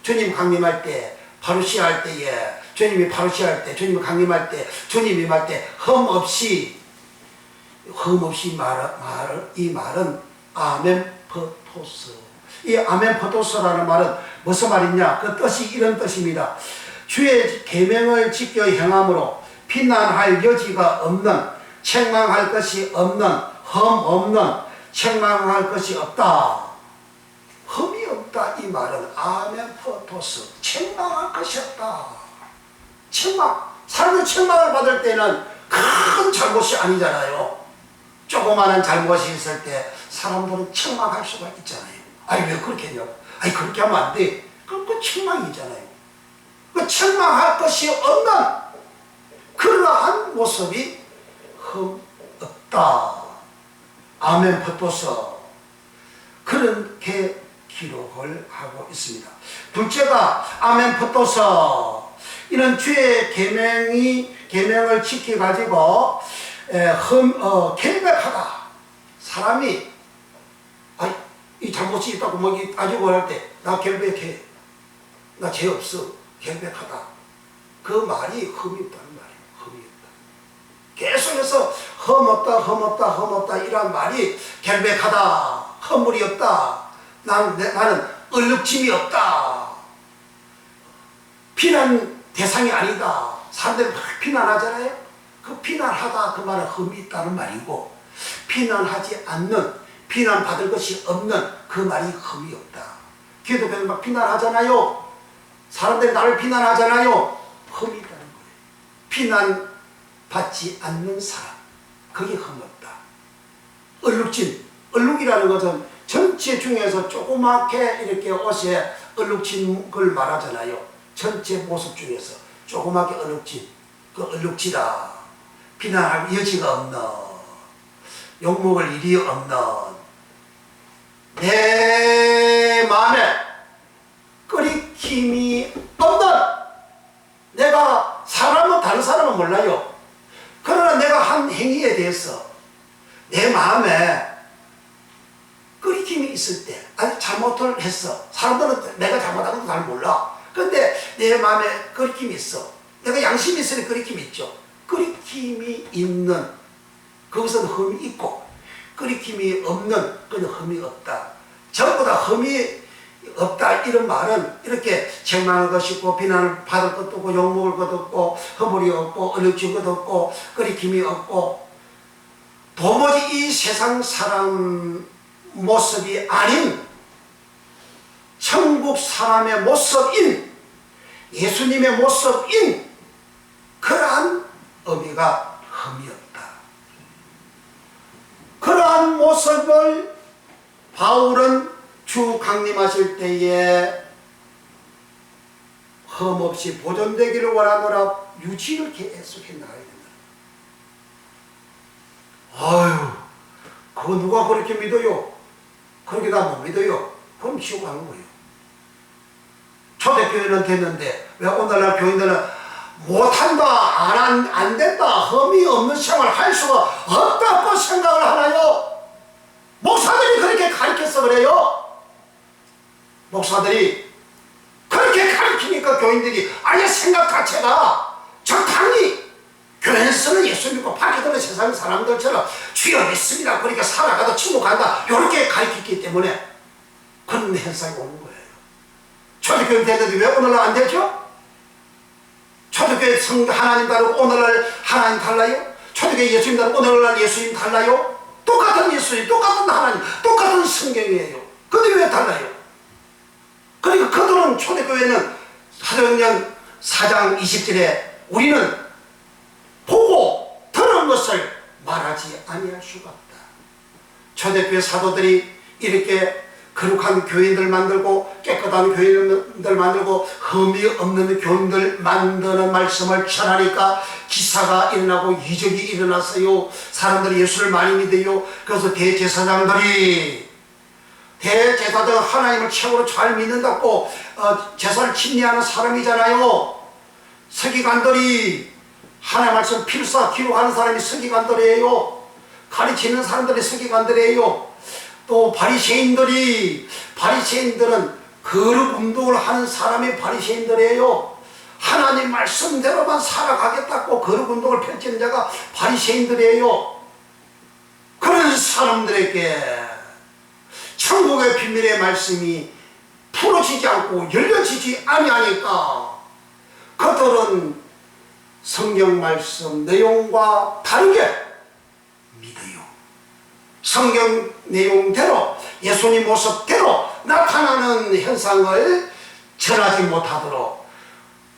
주님 강림할 때, 파루시아 할 때에, 주님이 파루시아 할 때, 주님이 강림할 때, 주님이 말 때 흠 없이 이 말은 아멘 퍼토스. 이 아멘 퍼토스라는 말은 무슨 말이냐? 그 뜻이 이런 뜻입니다. 주의 계명을 지켜 행함으로 비난할 여지가 없는, 책망할 것이 없는, 흠 없는, 책망할 것이 없다. 흠이 없다 이 말은 아멘 퍼토스, 책망할 것이 없다. 책망, 사람은 책망을 받을 때는 큰 잘못이 아니잖아요. 조그마한 잘못이 있을 때 사람들은 책망할 수가 있잖아요. 아니 왜 그렇게 했냐고, 아니 그렇게 하면 안 돼. 그 책망이잖아요. 그 책망할 것이 없는 그러한 모습이 흠 없다. 아멘 퍼토스, 그렇게 기록을 하고 있습니다. 둘째가 아멘 퍼토서, 이는 주의 계명을 지켜가지고 결백하다. 사람이 이 잘못이 있다고 뭐 따지고 할 때 나 결백해, 나 죄 없어, 결백하다. 그 말이 흠이 없다는 말이에요. 흠이 없다. 계속해서 흠 없다, 흠 없다, 흠 없다 이런 말이 결백하다, 허물이 없다, 나는 얼룩짐이 없다, 비난 대상이 아니다. 사람들이 막 비난하잖아요. 그 비난하다 그 말은 흠이 있다는 말이고, 비난하지 않는, 비난받을 것이 없는 그 말이 흠이 없다. 기독교는 막 비난하잖아요. 사람들이 나를 비난하잖아요. 흠이 있다는 거예요. 비난받지 않는 사람, 그게 흠 없다. 얼룩짐, 얼룩이라는 것은 전체 중에서 조그맣게 이렇게 옷에 얼룩진 걸 말하잖아요. 전체 모습 중에서 조그맣게 얼룩진, 그 얼룩지다. 비난할 여지가 없는, 욕먹을 일이 없는, 내 마음에 끓이킴이 없는, 내가 사람은 다른 사람은 몰라요. 그러나 내가 한 행위에 대해서 내 마음에 끓이킴이 있을 때, 아니 잘못을 했어. 사람들은 내가 잘못한 것도 잘 몰라. 근데 내 마음에 끓이킴이 있어. 내가 양심이 있으니 끓이킴이 있죠. 끓이킴이 있는, 거기서는 흠이 있고, 끓이킴이 없는, 그는 흠이 없다. 전부 다 흠이 없다. 이런 말은 이렇게 책망할 것이 없고, 비난을 받을 것도 없고, 욕먹을 것도 없고, 허물이 없고, 얼룩진 것도 없고, 끓이킴이 없고, 도무지 이 세상 사람 모습이 아닌 천국 사람의 모습인, 예수님의 모습인 그러한 의미가 흠이 없다. 그러한 모습을 바울은 주 강림하실 때에 흠없이 보존되기를 원하노라 유지를 계속해 나가야 된다. 아유, 그거 누가 그렇게 믿어요? 그렇게 다 못 믿어요. 그럼 지옥 가는 거예요. 초대교회는 됐는데 왜 오늘날 교인들은 못한다, 안 된다, 흠이 없는 생활을 할 수가 없다고 생각을 하나요? 목사들이 그렇게 가르쳐서 그래요. 목사들이 그렇게 가르치니까 교인들이 아예 생각 자체가 적당히 교회에서는 예수 믿고 밖에서는 세상 사람들처럼 주여 믿습니다, 그러니까 살아가다 침묵한다, 이렇게 가르쳤기 때문에 그런 현상이 오는 거예요. 초대교회 됐는데 왜 오늘날 안 되죠? 초대교회 하나님 다르고 오늘날 하나님 달라요? 초대교회 예수님 다르고 오늘날 예수님 달라요? 똑같은 예수님, 똑같은 하나님, 똑같은 성경이에요. 근데 왜 달라요? 그러니까 그들은 초대교회는 사도행전 4장 20절에 우리는 보고 들은 것을 말하지 아니할 수가 없다. 초대교회 사도들이 이렇게 거룩한 교인들 만들고 깨끗한 교인들 만들고 흠이 없는 교인들 만드는 말씀을 전하니까 기사가 일어나고 이적이 일어났어요. 사람들이 예수를 많이 믿어요. 그래서 대제사장들이 하나님을 최고로 잘 믿는다고 제사를 침례하는 사람이잖아요. 서기관들이 하나님 말씀 필사 기록하는 사람이 서기관들이에요. 가르치는 사람들이 서기관들이에요. 또 바리새인들은 거룩 운동을 하는 사람이 바리새인들이에요. 하나님 말씀대로만 살아가겠다고 거룩 운동을 펼치는 자가 바리새인들이에요. 그런 사람들에게 천국의 비밀의 말씀이 풀어지지 않고 열려지지 아니하니까 그들은 성경 말씀 내용과 다르게 믿어요. 성경 내용대로 예수님 모습대로 나타나는 현상을 전하지 못하도록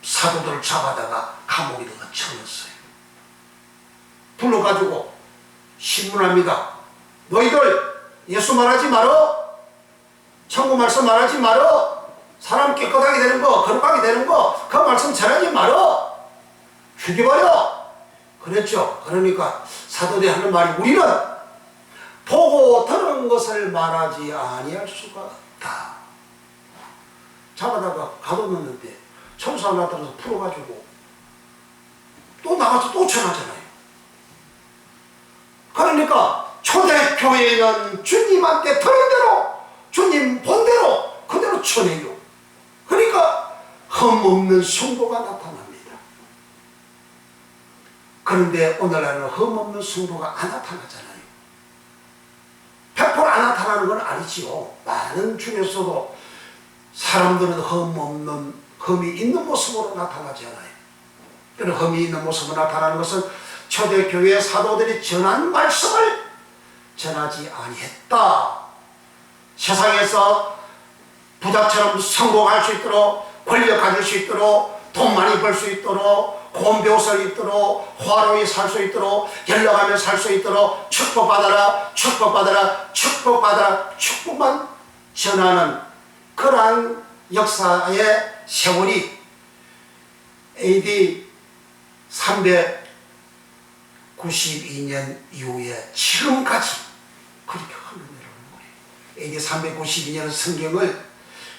사도들을 잡아다가 감옥에 넣어 쳐넣었어요. 불러가지고 신문합니다. 너희들 예수 말하지 말어, 천국 말씀 말하지 말어, 사람 깨끗하게 되는 거, 거룩하게 되는 거, 그 말씀 전하지 말어, 죽여버려. 그랬죠. 그러니까 사도들이 하는 말이 우리는 보고 들은 것을 말하지 아니할 수가 없다. 잡아다가 가둬놓는데 천사가 나타나서 풀어가지고 또 나가서 또 전하잖아요. 그러니까 초대교회는 주님한테 들은 대로, 주님 본대로 그대로 전해요. 그러니까 흠없는 성도가 나타납니다. 그런데 오늘날은 흠없는 성도가 안 나타나잖아요. 100% 안 나타나는 건 아니지요. 많은 중에서도 사람들은 흠이 있는 모습으로 나타나지 않아요. 그런 흠이 있는 모습으로 나타나는 것은 초대교회 사도들이 전한 말씀을 전하지 아니했다. 세상에서 부자처럼 성공할 수 있도록, 권력 가질 수 있도록, 돈 많이 벌 수 있도록, 고운 벼슬 있도록, 화로에 살 수 있도록, 연락하며 살 수 있도록 축복받아라, 축복받아라, 축복받아라, 축복만 전하는 그러한 역사의 세월이 AD 392년 이후에 지금까지 그렇게 흘러내려오는 거예요. AD 392년 성경을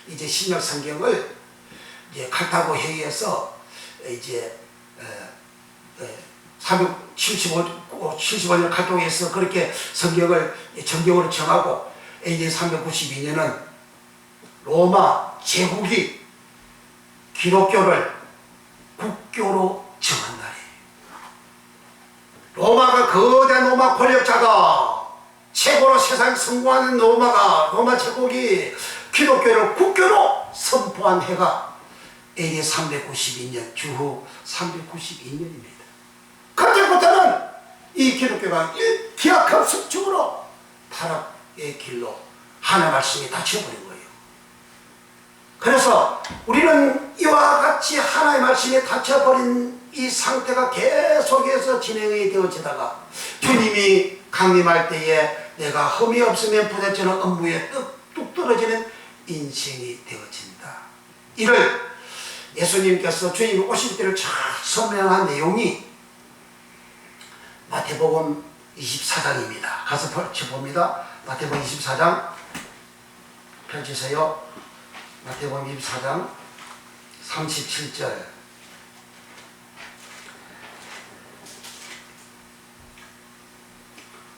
이제 신약 성경을 이제 칼타고 회의에서 이제 375년 칼타고에서 그렇게 성경을 정경으로 정하고 AD 392년은 로마 제국이 기독교를 국교로 정한 날이에요. 로마가 거대한 로마 권력자가 최고로 세상 성공하는 로마 제국이 기독교를 국교로 선포한 해가 AD 392년 주후 392년입니다. 그때부터는 이 기독교가 기하급수적으로 타락의 길로 하나님 말씀이 닫혀버린 거예요. 그래서 우리는 이와 같이 하나님의 말씀이 닫혀버린 이 상태가 계속해서 진행이 되어지다가 주님이 강림할 때에 내가 흠이 없으면 부대찌는 업무에 뚝 떨어지는 인생이 되어진다. 이를 예수님께서 주님이 오실 때를 잘 설명한 내용이 마태복음 24장입니다. 가서 펼쳐봅니다. 마태복음 24장 펼치세요. 마태복음 24장 37절.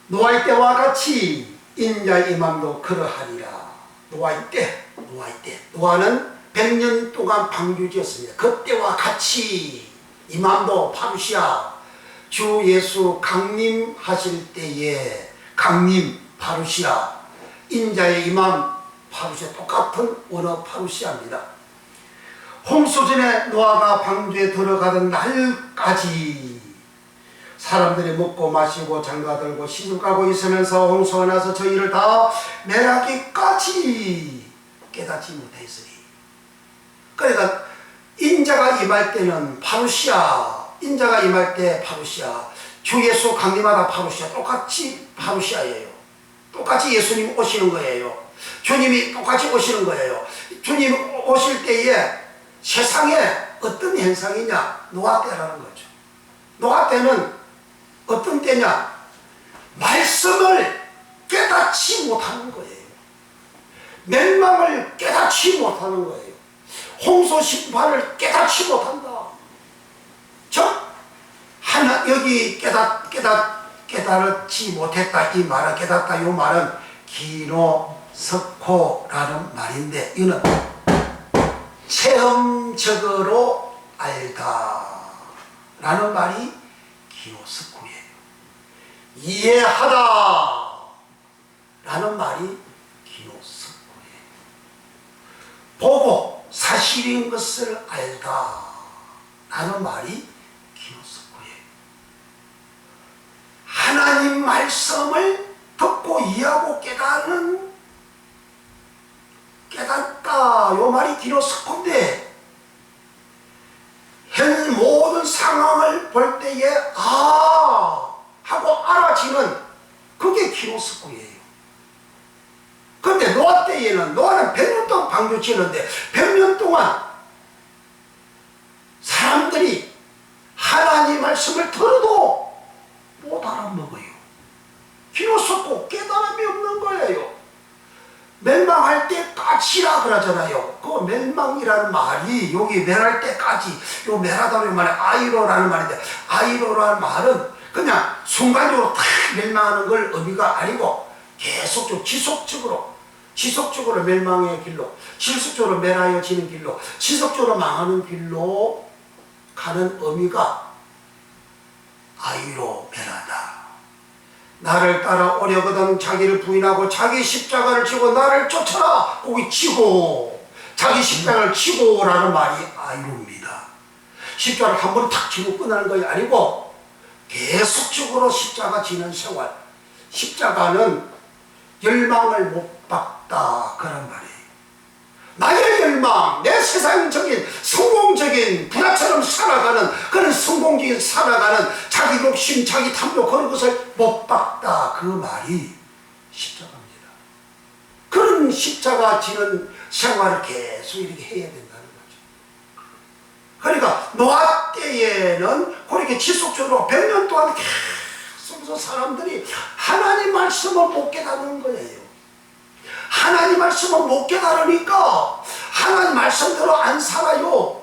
노아의 때와 같이 인자의 임함도 그러하리라. 노아의 때. 노아는 100년 동안 방주지었습니다. 그때와 같이 임함도 파루시아 주 예수 강림하실 때에 강림 파루시아 인자의 임함 파루시아 똑같은 원어 파루시아입니다. 홍수전에 노아가 방주에 들어가던 날까지 사람들이 먹고 마시고 장가들고 시집가고 있으면서 홍수가 나서 저희를 다 멸하기까지 깨닫지 못했으니. 그러니까 인자가 임할 때는 파루시아, 인자가 임할 때 파루시아, 주 예수 강림하다 파루시아, 똑같이 파루시아예요. 똑같이 예수님 오시는 거예요. 주님이 똑같이 오시는 거예요. 주님 오실 때에 세상에 어떤 현상이냐? 노아 때라는 거죠. 노아 때는 어떤 때냐? 말씀을 깨닫지 못하는 거예요. 멸망을 깨닫지 못하는 거예요. 홍수 심판을 깨닫지 못한다. 여기 깨닫지 못했다. 이 말은 깨닫다. 이 말은 기노스코라는 말인데, 이는 체험적으로 알다 라는 말이 기노스코예요. 이해하다 라는 말이 기노스코예요. 보고 사실인 것을 알다 라는 말이 기노스코예요. 하나님 말씀을 듣고 이해하고 깨닫다 요 말이 기노스코인데, 현 모든 상황을 볼 때에 하고 알아지는 그게 기노스코예요. 그런데 노아 때에는, 노아는 100년 동안 방주 지었는데 100년 동안 사람들이 하나님 말씀을 들어도 못 알아먹어요. 기노스코, 깨달음이 없는 거예요. 멸망할 때까지라 그러잖아요. 그 멸망이라는 말이 여기 멸할 때까지, 요 멸하다는 말이 아이로라는 말인데, 아이로라는 말은 그냥 순간적으로 탁 멸망하는 걸 의미가 아니고 계속적으로 지속적으로 멸망의 길로, 지속적으로 멸하여지는 길로, 지속적으로 망하는 길로 가는 의미가 아이로 멸하다. 나를 따라오려거든 자기를 부인하고 자기 십자가를 지고 나를 쫓아라. 거기 지고, 자기 십자가를 지고 라는 말이 아이로입니다. 십자가를 한 번 탁 지고 끝나는 것이 아니고 계속적으로 십자가 지는 생활. 십자가는 열망을 못 받다 그런 말이에요. 나의 열망, 내 세상적인 성공적인 부자처럼 살아가는 그런 성공적인 살아가는 자기 욕심, 자기 탐욕 그런 것을 못 받다 그 말이 십자가입니다. 그런 십자가 지는 생활을 계속 이렇게 해야 된다는 거죠. 그러니까 노아 때에는 그렇게 지속적으로 100년 동안 속에서 사람들이 하나님 말씀을 못 깨닫는 거예요. 하나님 말씀을 못 깨달으니까 하나님 말씀대로 안 살아요.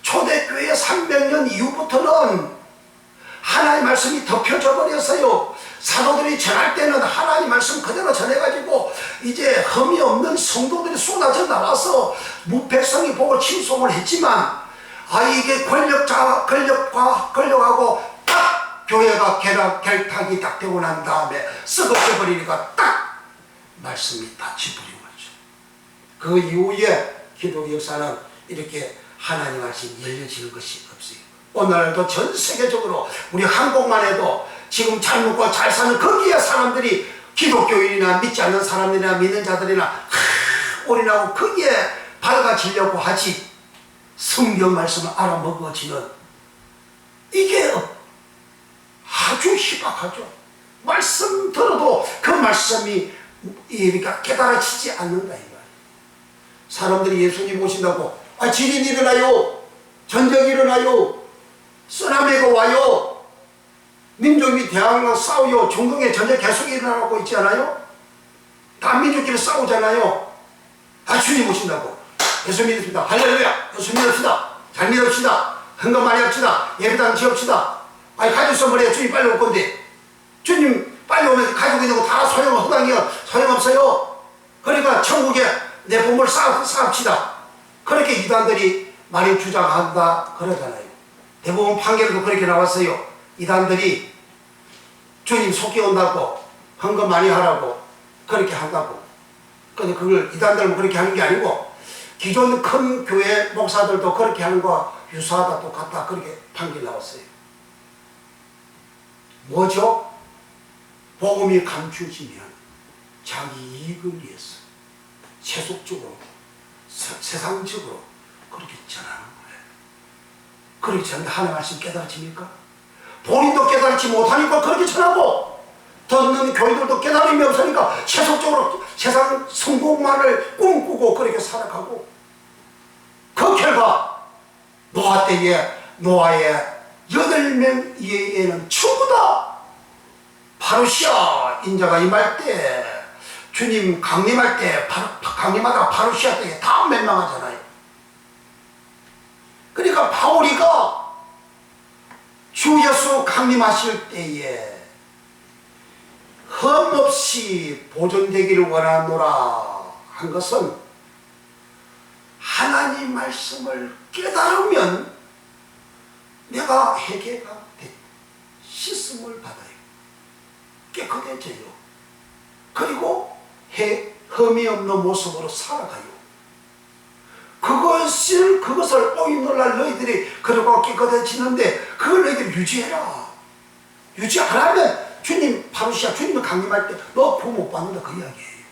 초대교회 300년 이후부터는 하나님 말씀이 덮여져 버렸어요. 사도들이 전할 때는 하나님 말씀 그대로 전해가지고 이제 흠이 없는 성도들이 쏟아져 나와서 백성이 보고 칭송을 했지만, 이게 권력하고 딱 교회가 결탁이 딱 되고 난 다음에 썩어져 버리니까 딱 말씀이 다 짚어진 거죠. 그 이후에 기독 역사는 이렇게 하나님 말씀이 열려지는 것이 없어요. 오늘도 전 세계적으로 우리 한국만 해도 지금 잘 먹고 잘 사는 거기에 사람들이 기독교인이나 믿지 않는 사람들이나 믿는 자들이나 올인하고 거기에 밝아지려고 하지, 성경 말씀을 알아먹어지는 이게 아주 희박하죠. 말씀 들어도 그 말씀이 깨달아지지 않는다 이 말이에요. 사람들이 예수님 모신다고 지진 일어나요, 전쟁 일어나요, 쓰나미가 와요, 민족이 대항과 싸워요, 중동에 전쟁 계속 일어나고 있지 않아요? 단민족끼리 싸우잖아요. 주님 모신다고 예수 믿읍시다, 할렐루야, 예수 믿읍시다, 잘 믿읍시다, 헌금 많이 합시다, 예배당 지읍시다. 가지고 있으면 뭐래요? 주님 빨리 올 건데. 주님 빨리 오면 가지고 있는 거 다 소용없어요. 그러니까 천국에 내 보물 쌓읍시다. 그렇게 이단들이 많이 주장한다 그러잖아요. 대부분 판결도 그렇게 나왔어요. 이단들이 주님 속기 온다고, 헌금 많이 하라고 그렇게 한다고. 근데 그걸 이단들은 그렇게 하는 게 아니고 기존 큰 교회 목사들도 그렇게 하는 거와 유사하다, 똑같다, 그렇게 판결 나왔어요. 뭐죠? 복음이 감추어지면 자기 이익을 위해서 세속적으로, 세상적으로 그렇게 전하는 거예요. 그렇게 전하는데 하나님 말씀 깨달아집니까? 본인도 깨달지 못하니까 그렇게 전하고, 듣는 교인들도 깨달음이 없으니까 세속적으로 세상 성공만을 꿈꾸고 그렇게 살아가고, 그 결과 노아의 8명 이외에는 전부 다 파루시아 인자가 임할 때, 주님 강림할 때, 강림하다가 파루시아 때에 다 멸망하잖아요. 그러니까 바울이가 주 예수 강림하실 때에 흠없이 보존되기를 원하노라 한 것은, 하나님 말씀을 깨달으면 내가 회개가 돼 씻음을 받아요. 깨끗해져요. 그리고 흠이 없는 모습으로 살아가요. 그것을 오인놀랄 너희들이 그러고 깨끗해지는데 그걸 너희들이 유지해라. 유지 안 하면 주님 파루시아, 주님이 강림할 때 너 구원 못 받는다 그 이야기예요.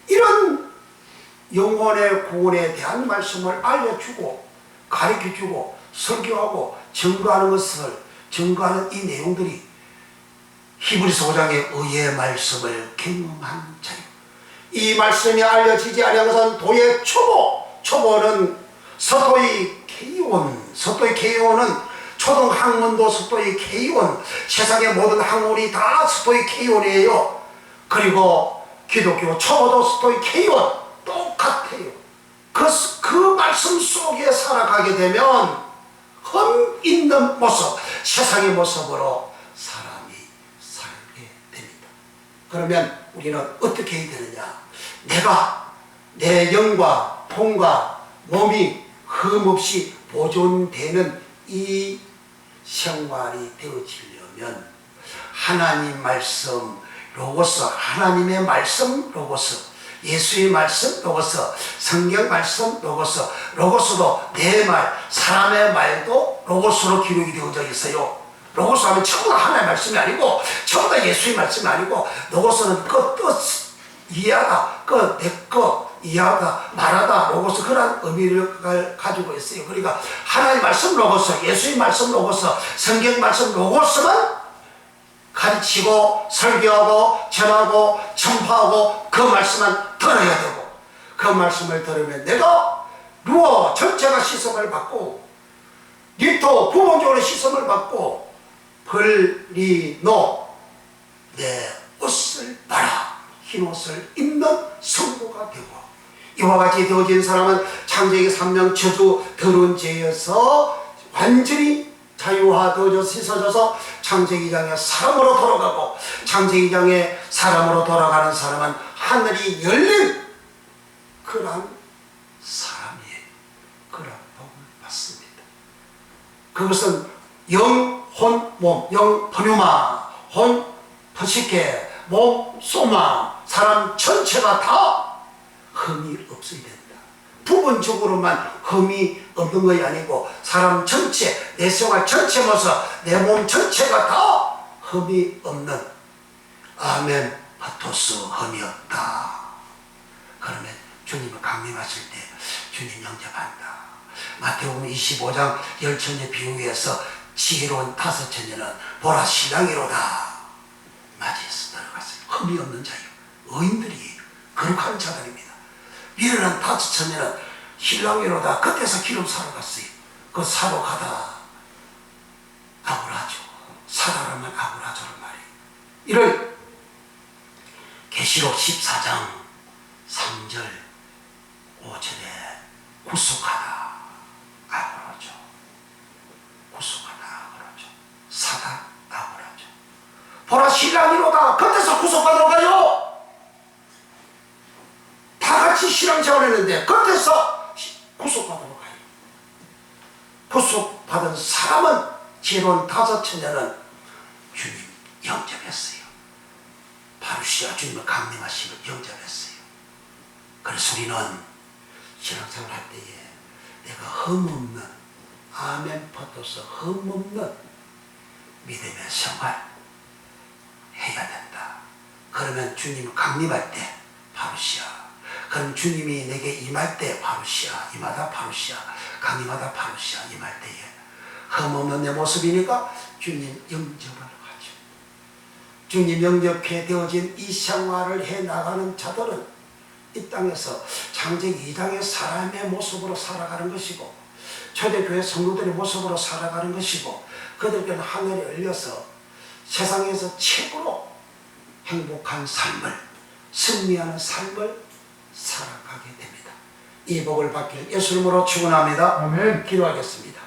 이런 영혼의 구원에 대한 말씀을 알려주고 가르쳐주고 설교하고 증거하는 이 내용들이 히브리서 5장의 의의 말씀을 경험한 자요. 이 말씀이 알려지지 않은 것은 도의 초보는 서도의 K원, 서도의 K원은 초등학문도 서도의 K원, 세상의 모든 학문이 다 서도의 K원이에요. 그리고 기독교 초보도 서도의 K원 똑같아요. 그 말씀 속에 살아가게 되면 흠 있는 모습, 세상의 모습으로 사람이 살게 됩니다. 그러면 우리는 어떻게 해야 되느냐? 내가 내 영과 몸과 몸이 흠없이 보존되는 이 생활이 되어지려면 하나님 말씀 로고스, 하나님의 말씀 로고스, 예수의 말씀 로고스, 성경 말씀 로고스, 로고스도 내 말, 사람의 말도 로고스로 기록이 되어져 있어요. 로고스 하면 전부 다 하나님의 말씀이 아니고, 전부 다 예수의 말씀이 아니고, 로고스는 그 뜻 이해하다, 그 내 것 이해하다, 말하다, 로고스, 그런 의미를 가지고 있어요. 그러니까 하나님의 말씀 로고스, 예수의 말씀 로고스, 성경 말씀 로고스만 가르치고 설교하고 전하고 전파하고 그 말씀만 들어야 되고, 그 말씀을 들으면 내가 전체가 시선을 받고, 리토 부분적으로 시선을 받고, 벌리노 내 옷을 봐라. 흰 옷을 입는 성도가 되고, 이와 같이 되어진 사람은 창세기 3장 저주 더러운 죄에서 완전히 자유화되어져 씻어져서 창세기 장에 사람으로 돌아가고, 창세기 장에 사람으로 돌아가는 사람은 하늘이 열린 그러한 사람이에요. 그러한 복을 받습니다. 그것은 영, 혼, 몸, 영, 퍼뉴마, 혼, 퍼시케, 몸, 소마, 사람 전체가 다 흠이 없어야 된다. 부분적으로만 흠이 없는 것이 아니고 사람 전체, 내 생활 전체 모습, 내 몸 전체가 다 흠이 없는, 아멘, 파토스, 흠이 없다. 그러면 주님을 강림하실 때 주님 영접한다. 마태복음 25장 열처녀 비유에서 지혜로운 5처녀는 보라 신랑이로다 맞이해서 들어갔어요. 흠이 없는 자요, 의인들이 거룩한 자들입니다. 미련한 5처녀는 신랑이로다 그때서 기름 사러 갔어요. 그 사러 가다 아구라죠, 사다라면 아구라죠란 말이에요. 이를 계시록 14장 3절 5절에 구속하다 아구라죠, 구속하다 아구라죠, 사다 아구라죠. 보라 신랑이로다 그때서 구속받으러 가요. 다 같이 신앙생활 했는데 그때서 구속받으러 가요. 구속받은 사람은 지혜로운 5처녀는 주님 영접했어요. 바루시아 주님을 강림하심을 영접했어요. 그래서 우리는 신앙생활 할 때에 내가 흠없는, 아멘 포토스, 흠없는 믿음의 생활 해야 된다. 그러면 주님을 강림할 때 바루시아, 그럼 주님이 내게 임할 때 바루시아, 임하다 바루시아, 강림하다 바루시아, 임할 때에 흠없는 내 모습이니까 주님 영접을 하죠. 주님 영접해 되어진 이 생활을 해 나가는 자들은 이 땅에서 창세기 2장의 사람의 모습으로 살아가는 것이고, 초대교회 성도들의 모습으로 살아가는 것이고, 그들께는 하늘이 열려서 세상에서 최고로 행복한 삶을, 승리하는 삶을 살아가게 됩니다. 이 복을 받길 예수 이름으로 축원합니다. 아멘. 기도하겠습니다.